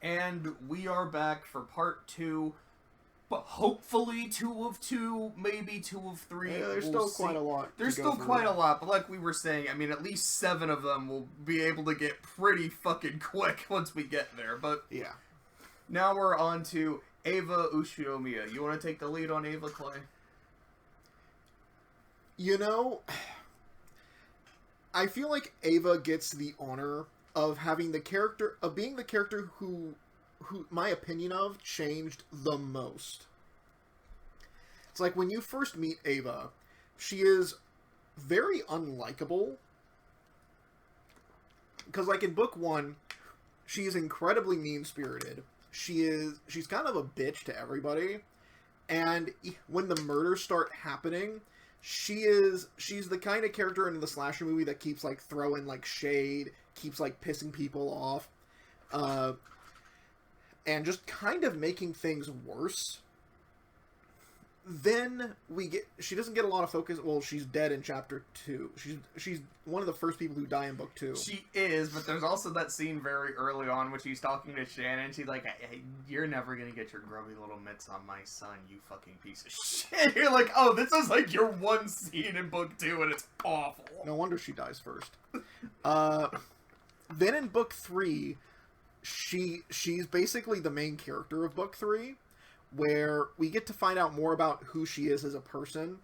And we are back for part 2, but hopefully 2 of 2, maybe 2 of 3. Yeah, there's still quite a lot. There's still quite a lot, but like we were saying, I mean, at least 7 of them will be able to get pretty fucking quick once we get there. But yeah, now we're on to Eva Ushinomiya. You want to take the lead on Eva, Clay? You know, I feel like Eva gets the honor of having the character, of being the character who my opinion of changed the most. It's like when you first meet Eva, she is very unlikable. Because like in book 1, she is incredibly mean-spirited. She's kind of a bitch to everybody. And when the murders start happening, she's the kind of character in the slasher movie that keeps like throwing like shade, keeps like pissing people off, and just kind of making things worse. Then she doesn't get a lot of focus. Well, she's dead in chapter 2. She's one of the first people who die in book 2. She is, but there's also that scene very early on when she's talking to Shannon. She's like, hey, you're never gonna get your grubby little mitts on my son, you fucking piece of shit. You're like, oh, this is like your one scene in book 2 and it's awful. No wonder she dies first. Then in book 3, she's basically the main character of book 3, where we get to find out more about who she is as a person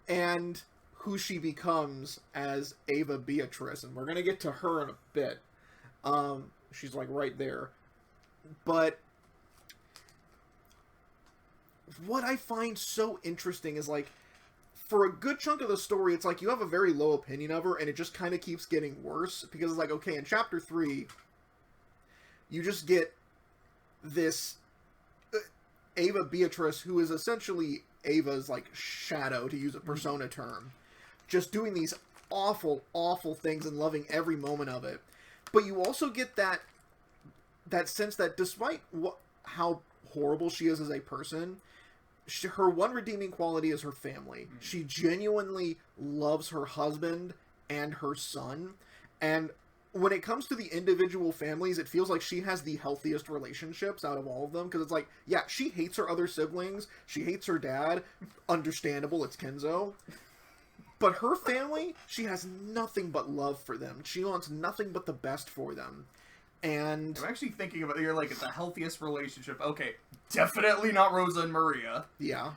and who she becomes as Eva-Beatrice, and we're gonna get to her in a bit. She's like right there. But what I find so interesting is like, for a good chunk of the story, it's like you have a very low opinion of her, and it just kind of keeps getting worse, because it's like, okay, in chapter 3, you just get this Eva-Beatrice, who is essentially Eva's, like, shadow, to use a Persona term, just doing these awful, awful things and loving every moment of it. But you also get that sense that despite how horrible she is as a person, her one redeeming quality is her family. She genuinely loves her husband and her son, and when it comes to the individual families, it feels like she has the healthiest relationships out of all of them, because it's like, yeah, she hates her other siblings, she hates her dad, understandable, it's Kinzo, but her family, she has nothing but love for them. She wants nothing but the best for them. And I'm actually thinking about, you're like, it's the healthiest relationship. Okay, definitely not Rosa and Maria. yeah,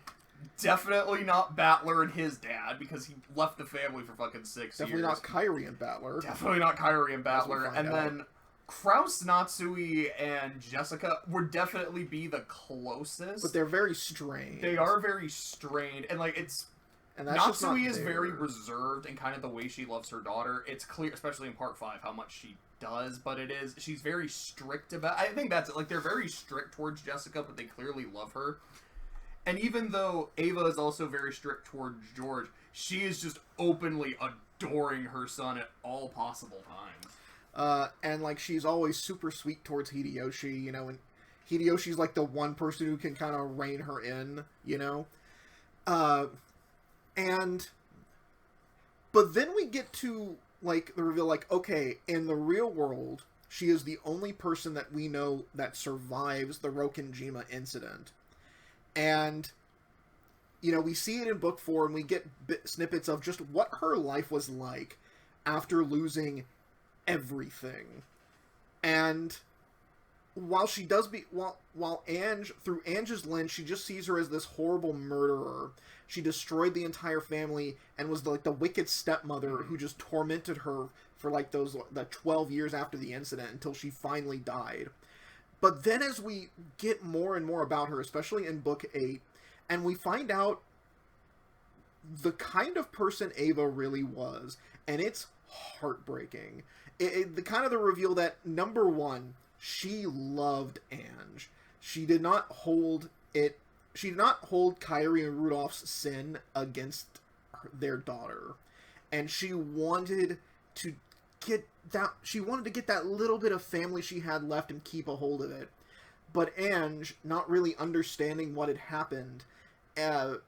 Definitely not Battler and his dad, because he left the family for fucking 6 years. definitely not Kyrie and Battler. Definitely not Kyrie and Battler. And then Krauss, Natsui, and Jessica would definitely be the closest. But they're very strained. They are very strained, and like and that's Natsui is very reserved in kind of the way she loves her daughter. It's clear, especially in part 5, how much she does, but she's very strict about. I think that's it. Like, they're very strict towards Jessica, but they clearly love her. And even though Eva is also very strict towards George, she is just openly adoring her son at all possible times. And like, she's always super sweet towards Hideyoshi, you know, and Hideyoshi's like the one person who can kind of rein her in, you know? But then we get to, like, the reveal, like, okay, in the real world, she is the only person that we know that survives the Rokenjima incident. And, you know, we see it in book 4, and we get snippets of just what her life was like after losing everything. And while she does while Ange, through Ange's lens, she just sees her as this horrible murderer. She destroyed the entire family and was like the wicked stepmother who just tormented her for like the 12 years after the incident until she finally died. But then as we get more and more about her, especially in book 8, and we find out the kind of person Eva really was, and it's heartbreaking. The kind of the reveal that, number one, she loved Ange. She did not hold Kyrie and Rudolph's sin against their daughter. And she wanted to get that little bit of family she had left and keep a hold of it. But Ange, not really understanding what had happened, threw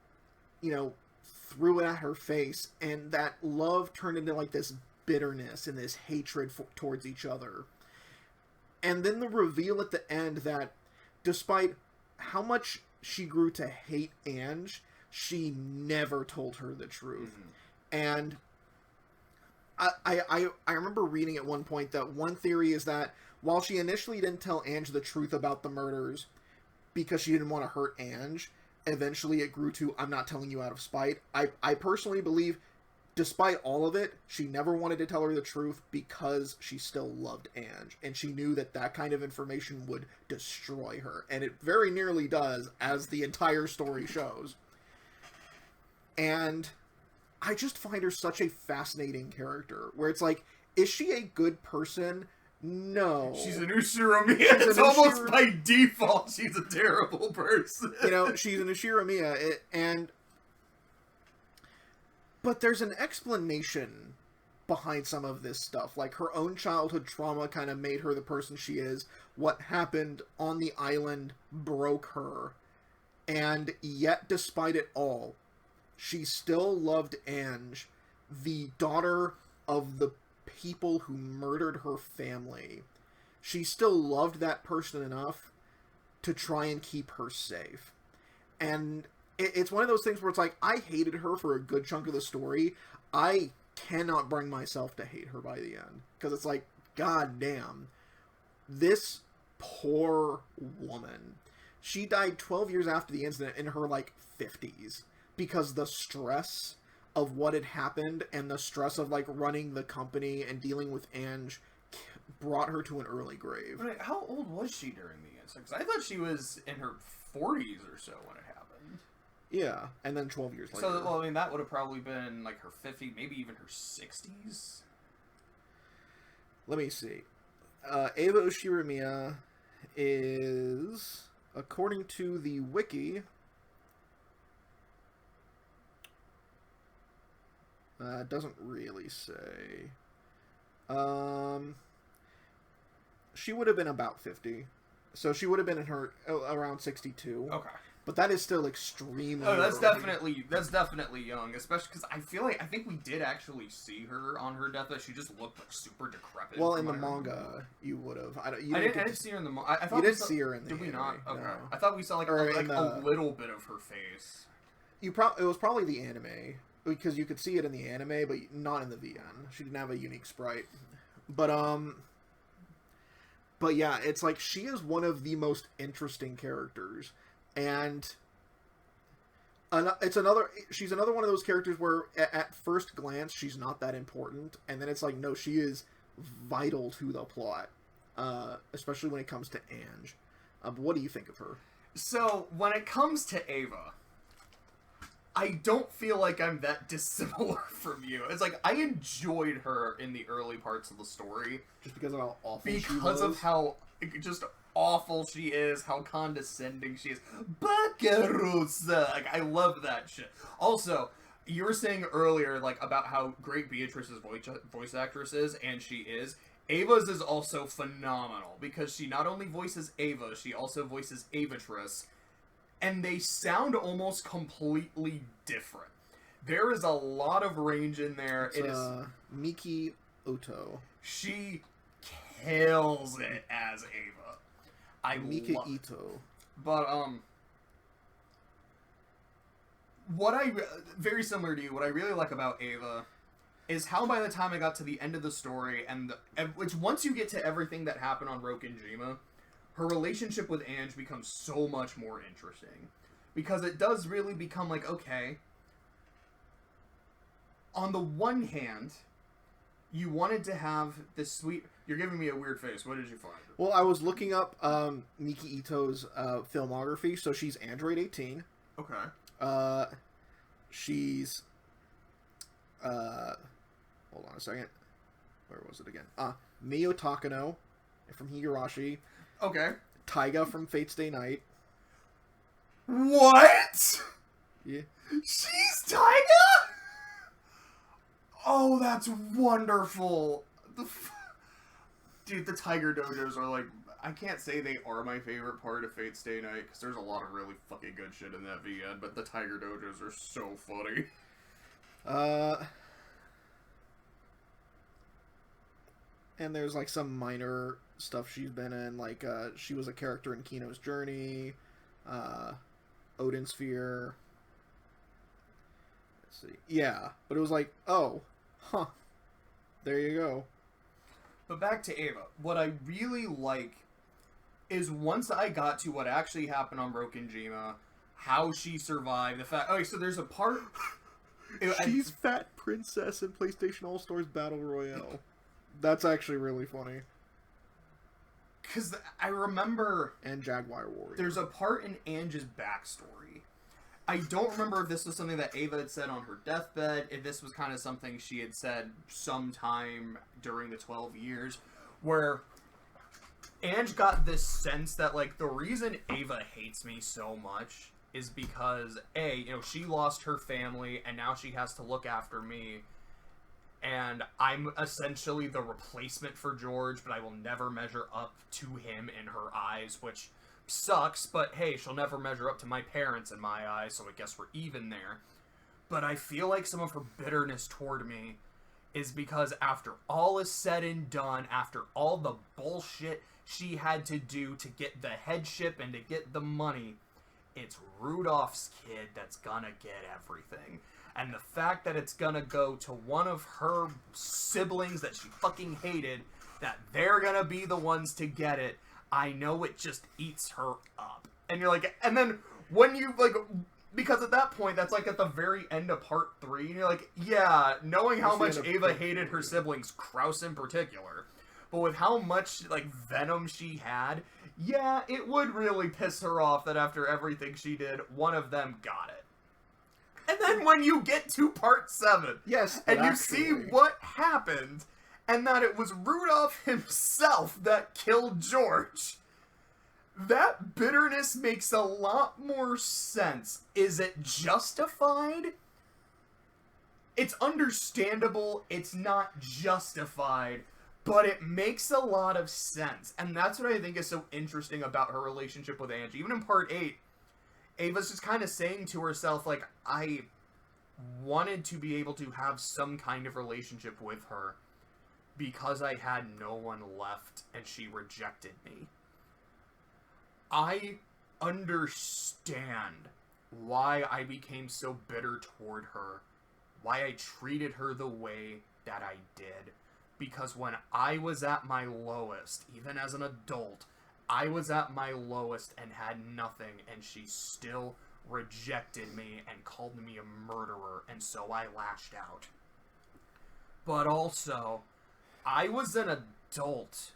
it at her face, and that love turned into like this bitterness and this hatred towards each other. And then the reveal at the end that despite how much she grew to hate Ange, she never told her the truth. And I remember reading at one point that one theory is that while she initially didn't tell Ange the truth about the murders because she didn't want to hurt Ange, eventually it grew to, I'm not telling you out of spite. I personally believe, despite all of it, she never wanted to tell her the truth because she still loved Ange. And she knew that that kind of information would destroy her. And it very nearly does, as the entire story shows. And I just find her such a fascinating character, where it's like, is she a good person? No. She's an Ushiromiya. It's almost by default she's a terrible person. You know, she's an Ushiromiya, but there's an explanation behind some of this stuff. Like, her own childhood trauma kind of made her the person she is. What happened on the island broke her. And yet, despite it all, she still loved Ange, the daughter of the people who murdered her family. She still loved that person enough to try and keep her safe. And it's one of those things where it's like, I hated her for a good chunk of the story. I cannot bring myself to hate her by the end. Because it's like, god damn. This poor woman. She died 12 years after the incident in her, 50s. Because the stress of what had happened and the stress of, running the company and dealing with Ange brought her to an early grave. Right, how old was she during the incident? 'Cause I thought she was in her 40s or so when it happened. Yeah, and then 12 years later. So, well, I mean, that would have probably been, her 50s, maybe even her 60s? Let me see. Eva Ushiromiya is, according to the wiki... it doesn't really say. She would have been about 50. So she would have been in her around 62. Okay. But that is still extremely that's early. definitely young, especially because I think we did actually see her on her deathbed. She just looked super decrepit. Well, in the manga, you would have. I didn't see her in the manga. I thought you didn't see her in the Did we anime, not? Okay. No. I thought we saw a little bit of her face. It was probably the anime. Because you could see it in the anime, but not in the VN. She didn't have a unique sprite. But yeah, it's like, she is one of the most interesting characters. And she's another one of those characters where, at first glance, she's not that important. And then it's like, no, she is vital to the plot. Especially when it comes to Ange. But what do you think of her? So, when it comes to Eva... I don't feel like I'm that dissimilar from you. It's like, I enjoyed her in the early parts of the story. Just because of how awful she was? Because of how just awful she is, how condescending she is. Bakarusa! I love that shit. Also, you were saying earlier, about how great Beatrice's voice actress is, and she is. Eva's is also phenomenal, because she not only voices Eva, she also voices Eva-Beatrice. And they sound almost completely different. There is a lot of range in there. It's Miki Oto. She kills it as Eva. Miki Ito. But, very similar to you, what I really like about Eva is how by the time I got to the end of the story, which once you get to everything that happened on Rokenjima, her relationship with Ange becomes so much more interesting. Because it does really become okay, on the one hand, you wanted to have this sweet... You're giving me a weird face. What did you find? Well, I was looking up Miki Ito's filmography. So she's Android 18. Okay. She's... hold on a second. Where was it again? Mio Takano from Higurashi. Okay. Taiga from Fate's Day Night. What? Yeah. She's Taiga? Oh, that's wonderful. Dude, the Tiger Dojos are I can't say they are my favorite part of Fate's Day Night, because there's a lot of really fucking good shit in that VN, but the Tiger Dojos are so funny. And there's some minor stuff she's been in. Like, she was a character in Kino's Journey, Odin Sphere. Let's see. Yeah, but it was like, oh, huh. There you go. But back to Eva. What I really like is once I got to what actually happened on Broken Jima, how she survived, the fact... Okay, so there's a part... She's Fat Princess in PlayStation All-Stars Battle Royale. That's actually really funny. Because I remember... And Jaguar Warrior. There's a part in Ange's backstory. I don't remember if this was something that Eva had said on her deathbed, if this was kind of something she had said sometime during the 12 years, where Ange got this sense that, like, the reason Eva hates me so much is because, A, you know, she lost her family, and now she has to look after me, and I'm essentially the replacement for George, but I will never measure up to him in her eyes, which sucks, but hey, she'll never measure up to my parents in my eyes, so I guess we're even there. But I feel like some of her bitterness toward me is because after all is said and done, after all the bullshit she had to do to get the headship and to get the money, it's Rudolph's kid that's gonna get everything. And the fact that it's gonna go to one of her siblings that she fucking hated, that they're gonna be the ones to get it, I know it just eats her up. And you're like, and then when you, like, because at that point, that's like at the very end of part 3, and you're like, yeah, knowing how much Eva hated her siblings, Krauss in particular, but with how much, like, venom she had, yeah, it would really piss her off that after everything she did, one of them got it. And then when you get to part 7, yes, and you see what happened, and that it was Rudolph himself that killed George, that bitterness makes a lot more sense. Is it justified? It's understandable, it's not justified, but it makes a lot of sense. And that's what I think is so interesting about her relationship with Angie. Even in part 8, Ava's just kind of saying to herself, like, I wanted to be able to have some kind of relationship with her because I had no one left and she rejected me. I understand why I became so bitter toward her, why I treated her the way that I did. Because when I was at my lowest, even as an adult, I was at my lowest and had nothing, and she still rejected me and called me a murderer, and so I lashed out. But also, I was an adult,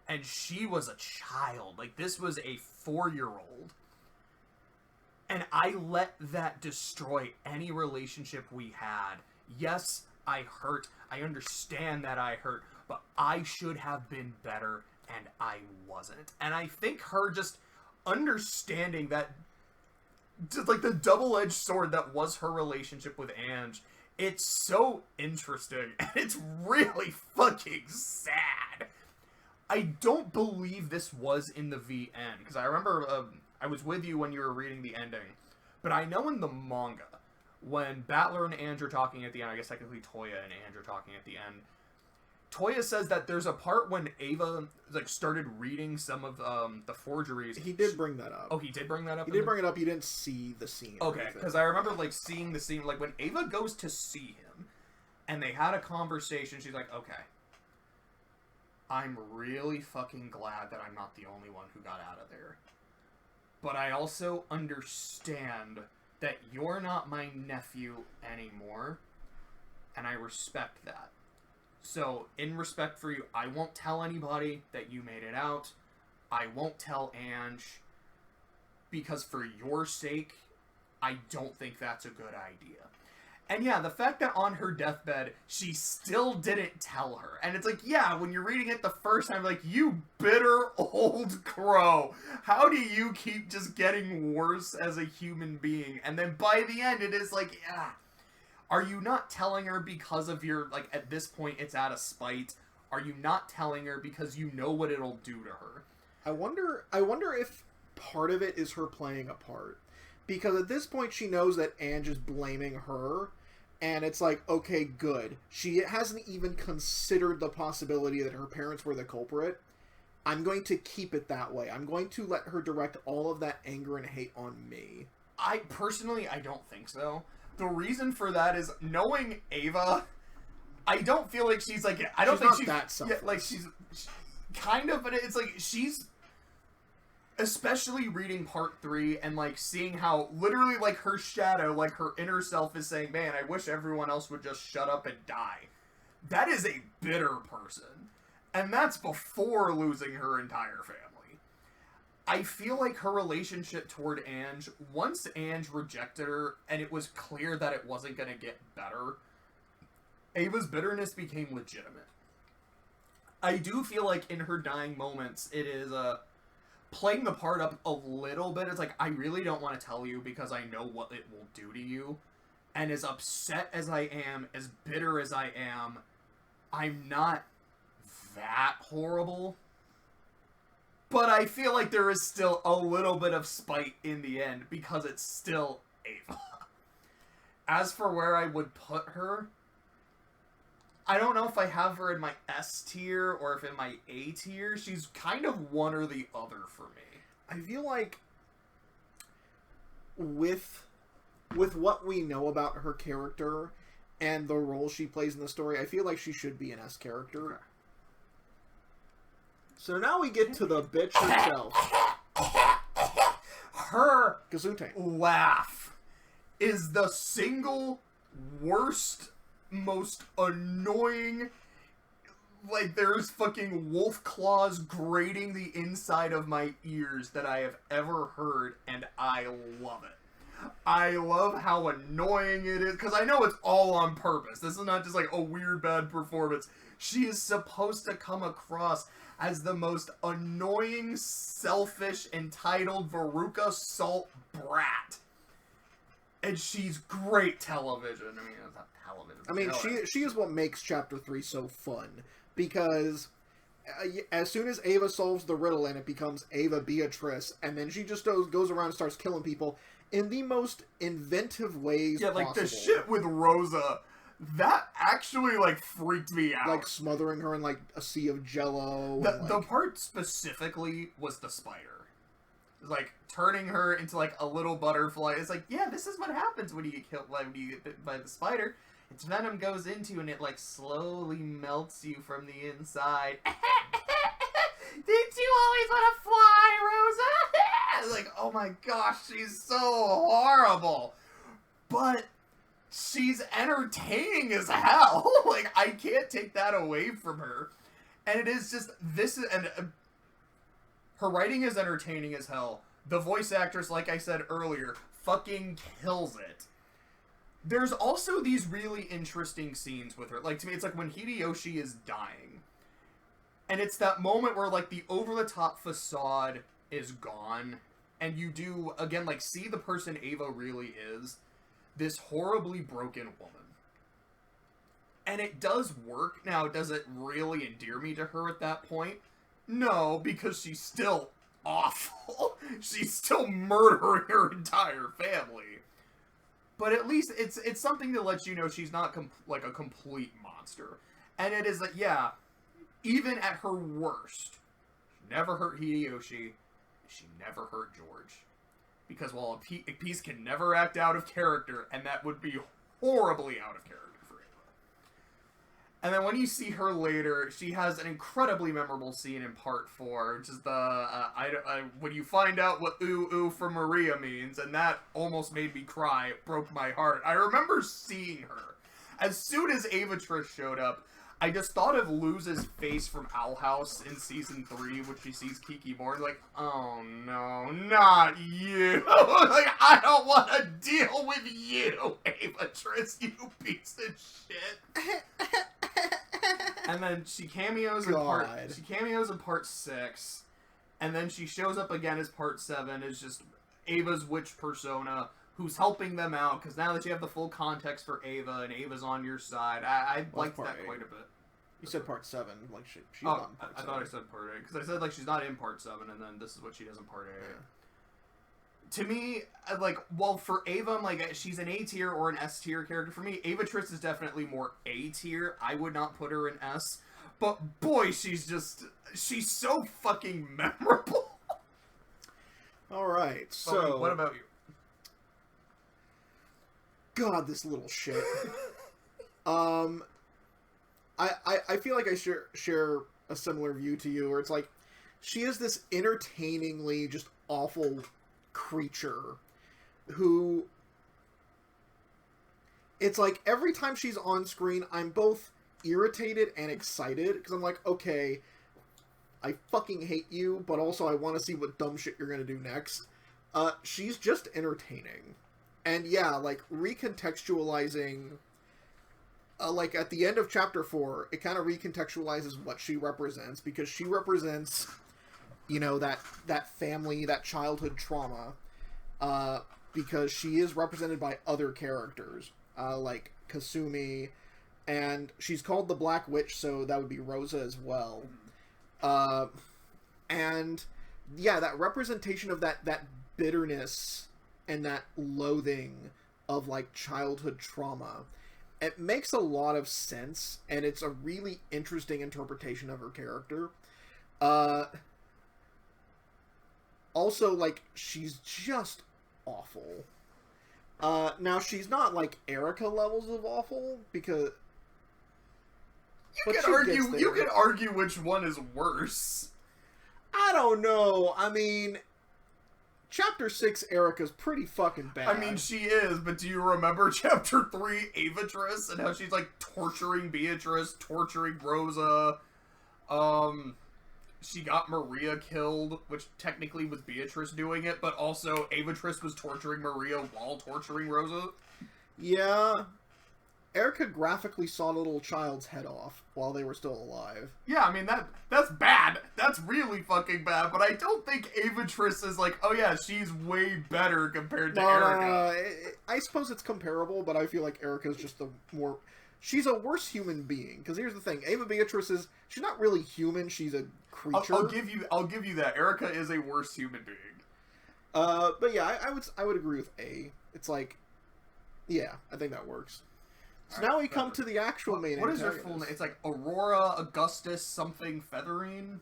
and she was a child. Like, this was a 4-year-old. And I let that destroy any relationship we had. Yes, I hurt. I understand that I hurt, but I should have been better, and I wasn't. And I think her just understanding that, just like the double-edged sword that was her relationship with Ange, it's so interesting, and it's really fucking sad. I don't believe this was in the VN, because I remember I was with you when you were reading the ending, but I know in the manga, when Battler and Ange are talking at the end, I guess technically Toya and Ange are talking at the end, Toya says that there's a part when Eva, like, started reading some of the forgeries. He did bring that up. Oh, he did bring that up? He did bring it up. You didn't see the scene. Okay, because I remember, like, seeing the scene, like, when Eva goes to see him, and they had a conversation, she's like, okay, I'm really fucking glad that I'm not the only one who got out of there. But I also understand that you're not my nephew anymore, and I respect that. So, in respect for you, I won't tell anybody that you made it out. I won't tell Ange, because for your sake, I don't think that's a good idea. And yeah, the fact that on her deathbed, she still didn't tell her. And it's like, yeah, when you're reading it the first time, like, you bitter old crow. How do you keep just getting worse as a human being? And then by the end, it is like, yeah. Are you not telling her because of your, like, at this point, it's out of spite? Are you not telling her because you know what it'll do to her? I wonder if part of it is her playing a part. Because at this point, she knows that Ange is blaming her, and it's like, okay, good. She hasn't even considered the possibility that her parents were the culprit, I'm going to keep it that way. I'm going to let her direct all of that anger and hate on me. I don't think so. The reason for that is knowing Eva, I don't feel like she's like, I don't think she's that selfless. Yeah, like she's kind of, but it's like she's, especially reading part 3 and like seeing how literally like her shadow, like her inner self is saying, man, I wish everyone else would just shut up and die. That is a bitter person. And that's before losing her entire family. I feel like her relationship toward Ange, once Ange rejected her and it was clear that it wasn't going to get better, Ava's bitterness became legitimate. I do feel like in her dying moments, it is playing the part up a little bit. It's like, I really don't want to tell you because I know what it will do to you. And as upset as I am, as bitter as I am, I'm not that horrible. But I feel like there is still a little bit of spite in the end because it's still Eva. As for where I would put her, I don't know if I have her in my S tier or if in my A tier. She's kind of one or the other for me. I feel like with what we know about her character and the role she plays in the story, I feel like she should be an S character. So now we get to the bitch herself. Her Gesundheit. laugh is the single worst, most annoying, like there's fucking wolf claws grating the inside of my ears that I have ever heard, and I love it. I love how annoying it is, because I know it's all on purpose. This is not just like a weird bad performance. She is supposed to come across as the most annoying, selfish, entitled Veruca Salt brat. And she's great television. I mean, it's not television. I mean, she is what makes Chapter 3 so fun. Because as soon as Eva solves the riddle and it becomes Eva-Beatrice, and then she just goes around and starts killing people in the most inventive ways possible. Like the shit with Rosa, that actually, like, freaked me out. Like, smothering her in, like, a sea of jello. The part specifically was the spider. Like, turning her into, like, a little butterfly. It's like, yeah, this is what happens when you get killed, when you get bitten by the spider. Its venom goes into and it, like, slowly melts you from the inside. Didn't you always want to fly, Rosa? Like, oh my gosh, she's so horrible. But she's entertaining as hell. Like, I can't take that away from her. And it is just, her writing is entertaining as hell. The voice actress, like I said earlier, fucking kills it. There's also these really interesting scenes with her. Like, to me, it's like when Hideyoshi is dying. And it's that moment where, like, the over-the-top facade is gone. And you do, again, like, see the person Eva really is. This horribly broken woman. And it does work. Now, does it really endear me to her at that point? No, because she's still awful. She's still murdering her entire family. But at least it's something that lets you know she's not like a complete monster. And it is like, yeah, even at her worst, she never hurt Hideyoshi. She never hurt George. Because while a piece can never act out of character, and that would be horribly out of character for Eva. And then when you see her later, she has an incredibly memorable scene in part 4, which is when you find out what ooh ooh for Maria means, and that almost made me cry, it broke my heart. I remember seeing her. As soon as Eva-Beatrice showed up, I just thought of Luz's face from Owl House in Season 3, when she sees Kiki Morn, like, oh no, not you! Like, I don't want to deal with you, Eva-Beatrice, you piece of shit! And then she cameos in part 6, and then she shows up again as part 7, as just Ava's witch persona, who's helping them out, because now that you have the full context for Eva, and Ava's on your side, I liked that quite a bit. You said part 7, like she's not in part 7. I thought I said part 8, because I said, like, she's not in part 7, and then this is what she does in part 8. Yeah. To me, like, well, for Ava, I'm like, she's an A tier or an S tier character. For me, Eva-Beatrice is definitely more A tier. I would not put her in S. But boy, she's so fucking memorable. Alright, so... what about you? God, this little shit. I feel like I share a similar view to you, where it's like, she is this entertainingly just awful creature who... It's like, every time she's on screen, I'm both irritated and excited, because I'm like, okay, I fucking hate you, but also I want to see what dumb shit you're gonna do next. She's just entertaining. And yeah, like, recontextualizing... like, at the end of Chapter 4, it kind of recontextualizes what she represents, because she represents, you know, that family, that childhood trauma, because she is represented by other characters, like Kasumi, and she's called the Black Witch, so that would be Rosa as well. And, yeah, that representation of that bitterness and that loathing of, like, childhood trauma, it makes a lot of sense, and it's a really interesting interpretation of her character. Also, like, she's just awful. Now, she's not, like, Erica levels of awful, because... You could argue which one is worse. I don't know. I mean... Chapter 6 Erica's pretty fucking bad. I mean, she is, but do you remember Chapter 3 Eva-Beatrice and how she's, like, torturing Beatrice, torturing Rosa? She got Maria killed, which technically was Beatrice doing it, but also Eva-Beatrice was torturing Maria while torturing Rosa. Yeah. Erica graphically sawed a little child's head off while they were still alive. Yeah, I mean, that's bad. That's really fucking bad, but I don't think Eva-Beatrice is like, oh yeah, she's way better compared to Erica. I suppose it's comparable, but I feel like Erica's just she's a worse human being, because here's the thing, Eva-Beatrice she's not really human, she's a creature. I'll give you that. Erica is a worse human being. But yeah, I would agree with A. It's like, yeah, I think that works. So now we come to the actual main antagonist. What is her full name? It's like Aurora, Augustus, something, Featherine?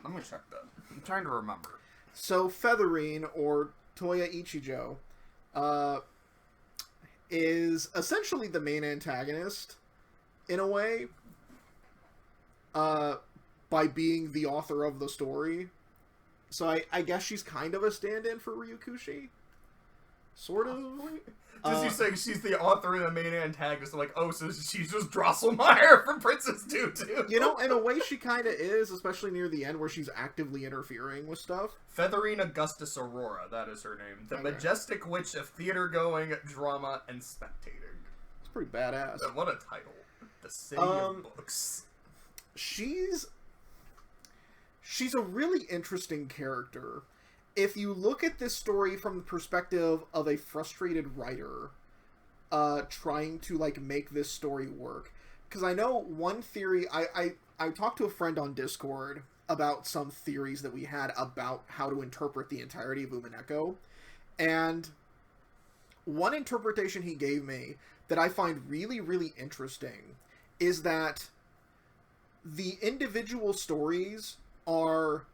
Let me check that. I'm trying to remember. So Featherine, or Toya Ichijo, is essentially the main antagonist, in a way, by being the author of the story. So I guess she's kind of a stand-in for Ryukushi? Sort of? Just you saying she's the author and the main antagonist, I'm like, oh, so she's just Drosselmeyer from Princess Tutu. You know, in a way she kind of is, especially near the end where she's actively interfering with stuff. Featherine Augustus Aurora, that is her name. The majestic witch of theater-going, drama, and spectating. It's pretty badass. What a title. The City of Books. She's a really interesting character. If you look at this story from the perspective of a frustrated writer trying to, like, make this story work. Because I know one theory... I talked to a friend on Discord about some theories that we had about how to interpret the entirety of Umineko. And one interpretation he gave me that I find really, really interesting is that the individual stories are...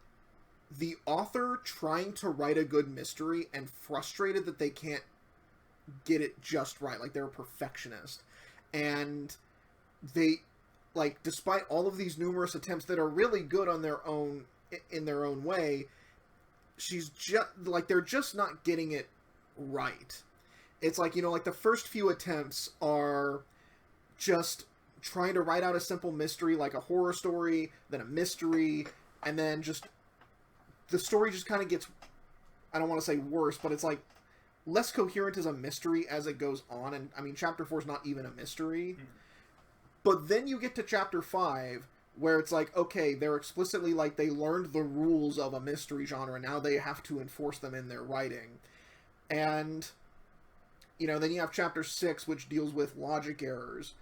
the author trying to write a good mystery and frustrated that they can't get it just right. Like, they're a perfectionist. And they, like, despite all of these numerous attempts that are really good on their own, in their own way, she's just, like, they're just not getting it right. It's like, you know, like, the first few attempts are just trying to write out a simple mystery, like a horror story, then a mystery, and then just... the story just kind of gets, I don't want to say worse, but it's like less coherent as a mystery as it goes on. And I mean, Chapter 4 is not even a mystery. But then you get to Chapter 5, where it's like, okay, they're explicitly like, they learned the rules of a mystery genre, and now they have to enforce them in their writing. And, you know, then you have Chapter 6, which deals with logic errors.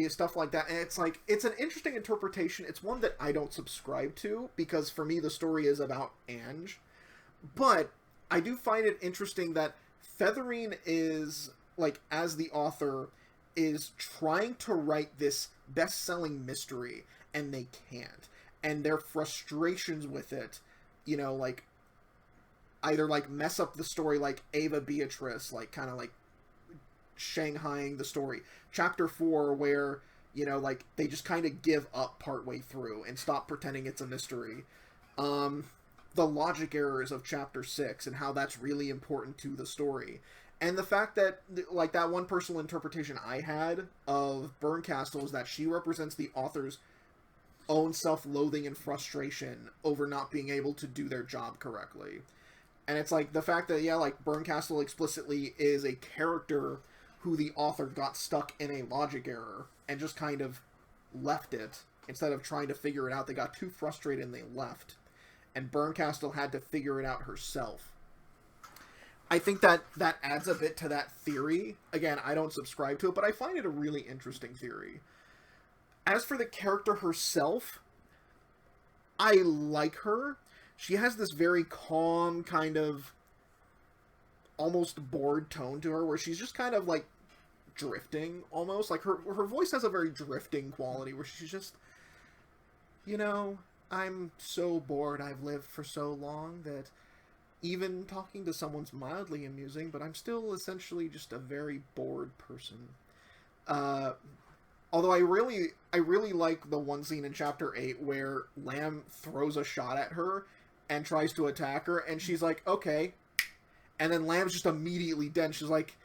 Stuff like that, and it's like, it's an interesting interpretation. It's one that I don't subscribe to, because for me the story is about Ange, but I do find it interesting that Featherine is, like, as the author, is trying to write this best-selling mystery, and they can't. And their frustrations with it, you know, like, either, like, mess up the story like Eva-Beatrice, like, kind of, like, Shanghaiing the story. Chapter 4, where, you know, like, they just kind of give up partway through and stop pretending it's a mystery. The logic errors of Chapter 6 and how that's really important to the story. And the fact that, like, that one personal interpretation I had of Burncastle is that she represents the author's own self-loathing and frustration over not being able to do their job correctly. And it's like, the fact that, yeah, like, Burncastle explicitly is a character who the author got stuck in a logic error and just kind of left it instead of trying to figure it out. They got too frustrated and they left. And Burncastle had to figure it out herself. I think that adds a bit to that theory. Again, I don't subscribe to it, but I find it a really interesting theory. As for the character herself, I like her. She has this very calm, kind of almost bored tone to her, where she's just kind of, like, drifting, almost. Like, her voice has a very drifting quality, where she's just, you know, I'm so bored, I've lived for so long, that even talking to someone's mildly amusing, but I'm still essentially just a very bored person. Although I really like the one scene in Chapter 8 where Lamb throws a shot at her and tries to attack her, and she's like, okay. And then Lamb's just immediately dead. She's like,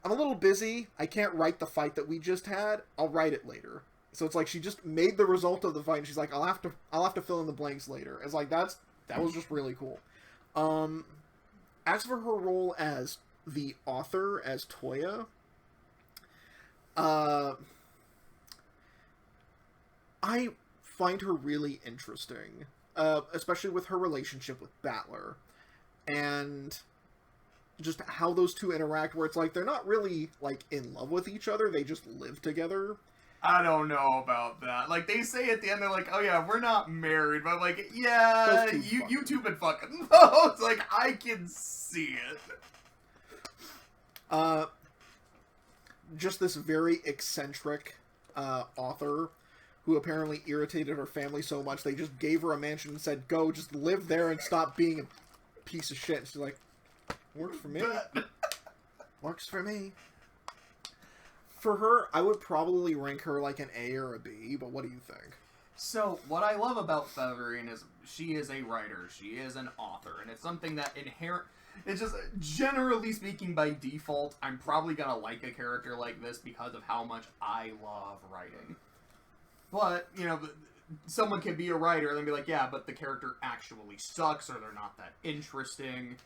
I'm a little busy. I can't write the fight that we just had. I'll write it later. So it's like she just made the result of the fight, and she's like, I'll have to fill in the blanks later. It's like, that was just really cool. As for her role as the author, as Toya, I find her really interesting, especially with her relationship with Battler, and just how those two interact, where it's like, they're not really, like, in love with each other, they just live together. I don't know about that. Like, they say at the end, they're like, oh yeah, we're not married, but like, yeah, you two been fucking. It's like, I can see it. Just this very eccentric author who apparently irritated her family so much, they just gave her a mansion and said, go, just live there and stop being a piece of shit. And she's like, works for me. Works for me. For her, I would probably rank her like an A or a B, but what do you think? So, what I love about Featherine is she is a writer, she is an author, and it's something that it's just, generally speaking, by default, I'm probably gonna like a character like this because of how much I love writing. But, you know, someone can be a writer and then be like, yeah, but the character actually sucks, or they're not that interesting.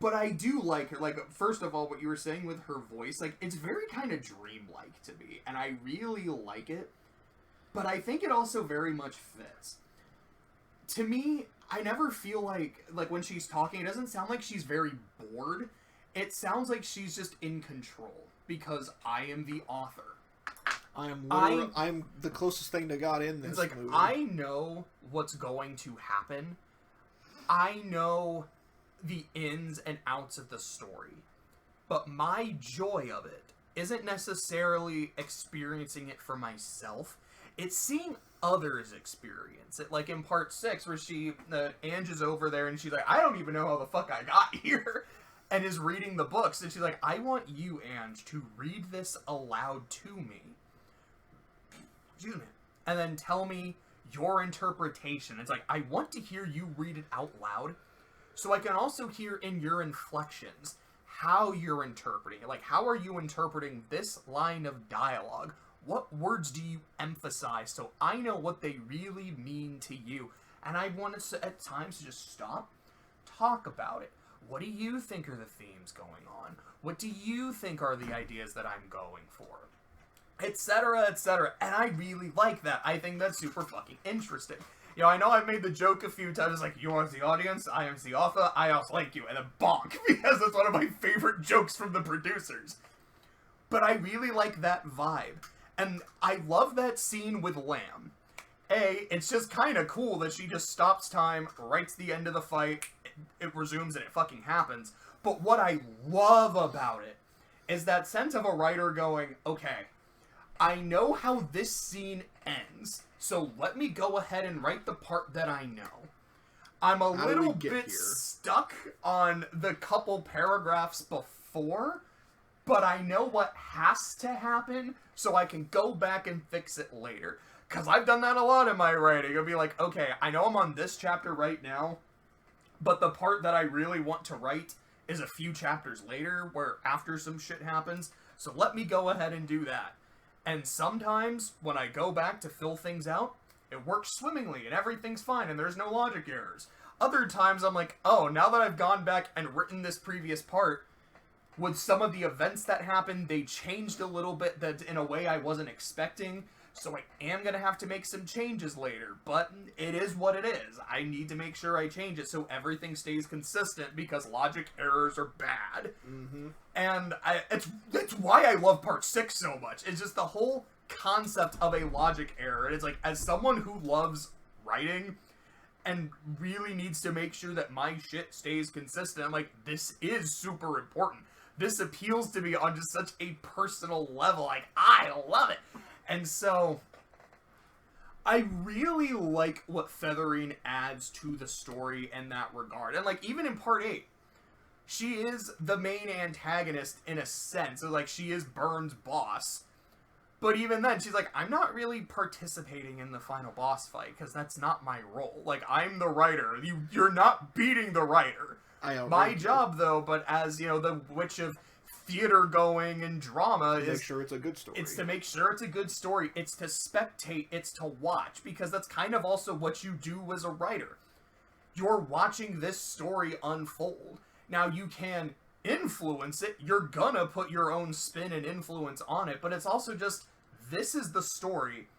But I do like her. Like, first of all, what you were saying with her voice, like, it's very kind of dreamlike to me, and I really like it. But I think it also very much fits. To me, I never feel like when she's talking, it doesn't sound like she's very bored. It sounds like she's just in control, because I am the author. I'm the closest thing to God in this movie. I know what's going to happen. I know the ins and outs of the story, but my joy of it isn't necessarily experiencing it for myself. It's seeing others experience it, like in part 6 where Ange is over there and she's like, I don't even know how the fuck I got here, and is reading the books, and she's like, I want you, Ange, to read this aloud to me, and then tell me your interpretation. It's like, I want to hear you read it out loud, so I can also hear in your inflections how you're interpreting it. Like, how are you interpreting this line of dialogue? What words do you emphasize so I know what they really mean to you? And I want to, at times, to just stop, talk about it. What do you think are the themes going on? What do you think are the ideas that I'm going for? Etc., etc. And I really like that. I think that's super fucking interesting. You know, I know I've made the joke a few times, like, you are the audience, I am the author, I also like you, and then bonk, because that's one of my favorite jokes from the producers. But I really like that vibe. And I love that scene with Lamb. It's just kind of cool that she just stops time, writes the end of the fight, it resumes, and it fucking happens. But what I love about it is that sense of a writer going, okay, I know how this scene ends, so let me go ahead and write the part that I know. I'm a little bit stuck on the couple paragraphs before, but I know what has to happen, so I can go back and fix it later. Because I've done that a lot in my writing. I'll be like, okay, I know I'm on this chapter right now, but the part that I really want to write is a few chapters later, where after some shit happens, so let me go ahead and do that. And sometimes, when I go back to fill things out, it works swimmingly, and everything's fine, and there's no logic errors. Other times, I'm like, oh, now that I've gone back and written this previous part, with some of the events that happened, they changed a little bit that in a way I wasn't expecting, so I am going to have to make some changes later, but it is what it is. I need to make sure I change it so everything stays consistent, because logic errors are bad. Mm-hmm. And it's why I love Part 6 so much. It's just the whole concept of a logic error. And it's like, as someone who loves writing and really needs to make sure that my shit stays consistent, I'm like, this is super important. This appeals to me on just such a personal level. Like, I love it. And so, I really like what Featherine adds to the story in that regard. And, like, even in Part 8, she is the main antagonist in a sense. So, like, she is Byrne's boss. But even then, she's like, I'm not really participating in the final boss fight, because that's not my role. Like, I'm the writer. You're not beating the writer. My job, though, but as, you know, the witch of theater going and drama is... make sure it's a good story. It's to make sure it's a good story. It's to spectate. It's to watch. Because that's kind of also what you do as a writer. You're watching this story unfold. Now, you can influence it. You're gonna put your own spin and influence on it. But it's also just, this is the story.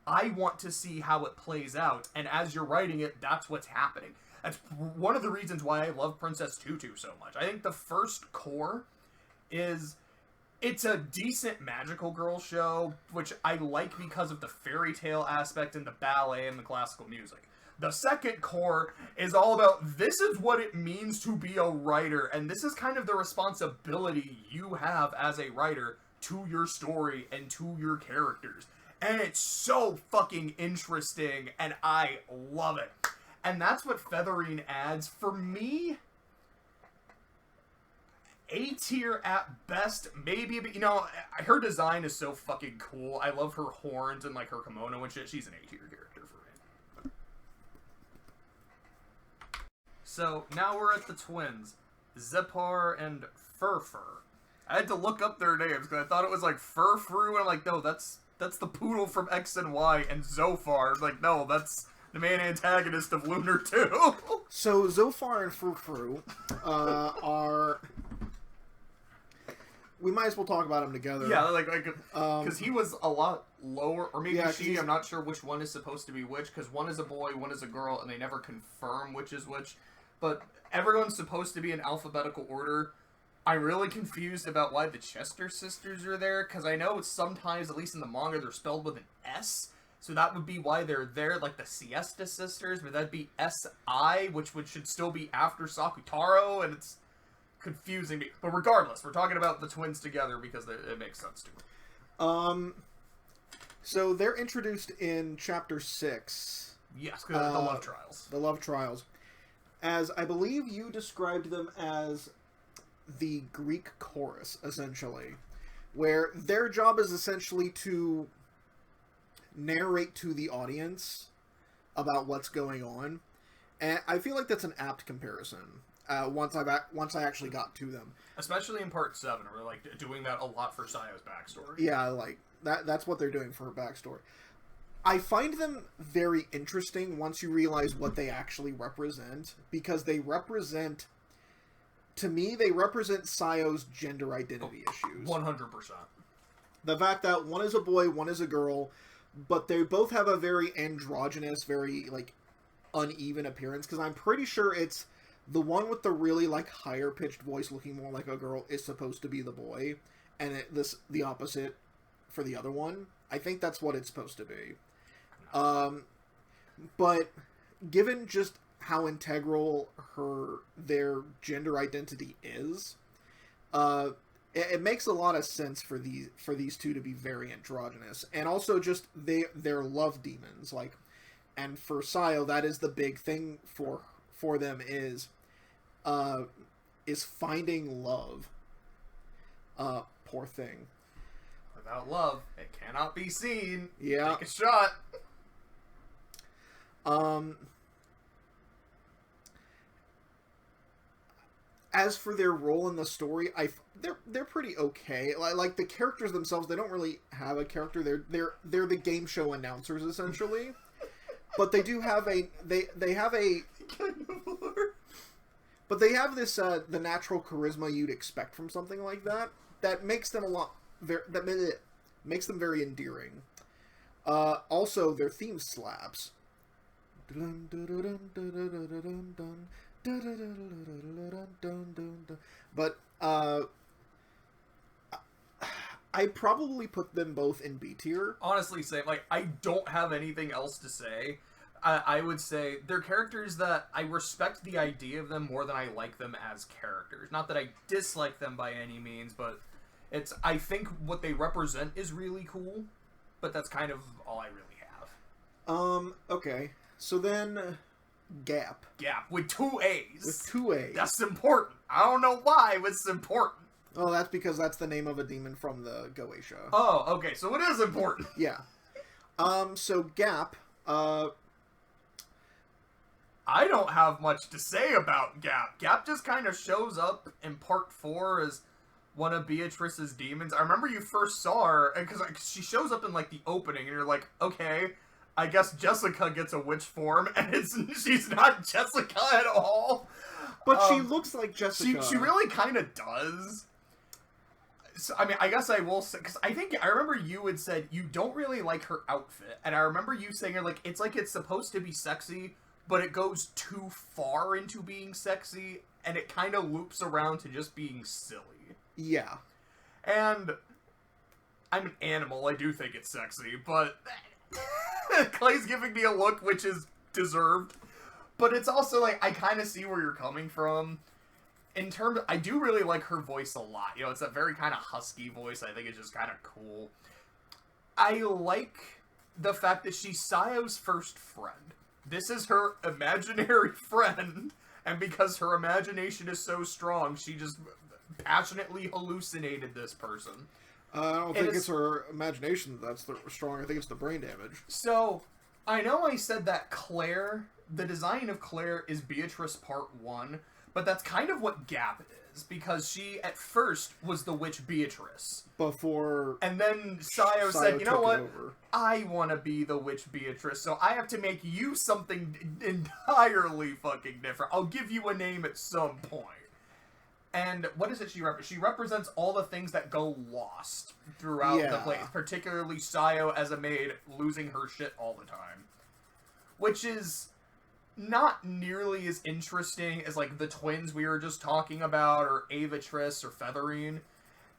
I want to see how it plays out. And as you're writing it, that's what's happening. That's one of the reasons why I love Princess Tutu so much. I think the first core is, it's a decent magical girl show, which I like because of the fairy tale aspect and the ballet and the classical music. The second core is all about, this is what it means to be a writer, and this is kind of the responsibility you have as a writer to your story and to your characters. And it's so fucking interesting, and I love it. And that's what Featherine adds. For me, A tier at best, maybe, but, you know, her design is so fucking cool. I love her horns and, like, her kimono and shit. She's an A tier character for me. So, now we're at the twins. Zepar and Furfur. I had to look up their names, because I thought it was, like, Furfur, and I'm like, no, that's the poodle from X and Y, and Zofar. I'm like, no, that's the main antagonist of Lunar 2. So, Zofar and Furfur are... We might as well talk about them together. Yeah, like, because he was a lot lower, or maybe yeah, she, I'm not sure which one is supposed to be which, because one is a boy, one is a girl, and they never confirm which is which, but everyone's supposed to be in alphabetical order. I'm really confused about why the Chester sisters are there, because I know sometimes, at least in the manga, they're spelled with an S, so that would be why they're there, like the Siesta sisters, but that'd be S-I, which should still be after Sakutaro, and it's confusing me. But regardless, we're talking about the twins together because it makes sense to me. So they're introduced in Chapter 6. Yes, the love trials. The love trials. As I believe you described them as the Greek chorus, essentially. Where their job is essentially to narrate to the audience about what's going on. And I feel like that's an apt comparison. Once I actually got to them, especially in Part 7, we're like doing that a lot for Sayo's backstory. Yeah, like that's what they're doing for her backstory. I find them very interesting once you realize what they actually represent, because they represent, to me, they represent Sayo's gender identity issues. 100%. The fact that one is a boy, one is a girl, but they both have a very androgynous, very like uneven appearance. Because I'm pretty sure it's the one with the really, like, higher-pitched voice looking more like a girl is supposed to be the boy, and the opposite for the other one. I think that's what it's supposed to be. But given just how integral their gender identity is, it makes a lot of sense for these two to be very androgynous, and also just they're love demons. Like, and for Sayo, that is the big thing for them is finding love. Poor thing. Without love, it cannot be seen. Yeah. Take a shot. As for their role in the story, they're pretty okay. Like the characters themselves, they don't really have a character. They're the game show announcers essentially, but they do have they have a. But they have this the natural charisma you'd expect from something like that makes them makes them very endearing. Also, their theme slaps. But I probably put them both in B tier. Honestly, same. Like, I don't have anything else to say. I would say they're characters that I respect the idea of them more than I like them as characters. Not that I dislike them by any means, but I think what they represent is really cool, but that's kind of all I really have. Okay. So then, Gaap. Gaap, with 2 A's. With 2 A's. That's important. I don't know why, but it's important. Oh, that's because that's the name of a demon from the Gohda. Oh, okay, so it is important. Yeah. So Gaap, I don't have much to say about Gaap. Gaap just kind of shows up in part 4 as one of Beatrice's demons. I remember you first saw her, because she shows up in, like, the opening, and you're like, okay, I guess Jessica gets a witch form, and she's not Jessica at all. But she looks like Jessica. She really kind of does. So, I mean, I guess I will say, because I remember you had said you don't really like her outfit, and I remember you saying, it's supposed to be sexy, but it goes too far into being sexy, and it kind of loops around to just being silly. Yeah. And I'm an animal, I do think it's sexy, but Clay's giving me a look which is deserved. But it's also, like, I kind of see where you're coming from. I do really like her voice a lot. You know, it's a very kind of husky voice. I think it's just kind of cool. I like the fact that she's Sayo's first friend. This is her imaginary friend, and because her imagination is so strong, she just passionately hallucinated this person. I don't think it's her imagination that's strong. I think it's the brain damage. So, I know I said that Claire, the design of Claire is Beatrice Part 1, but that's kind of what Gaap is, because she, at first, was the witch Beatrice. Before... And then Sayo said, you know what? Over. I want to be the witch Beatrice, so I have to make you something entirely fucking different. I'll give you a name at some point. And what is it she represents? She represents all the things that go lost throughout the place. Particularly Sayo as a maid losing her shit all the time. Which is not nearly as interesting as, like, the twins we were just talking about, or Eva-Beatrice, or Featherine.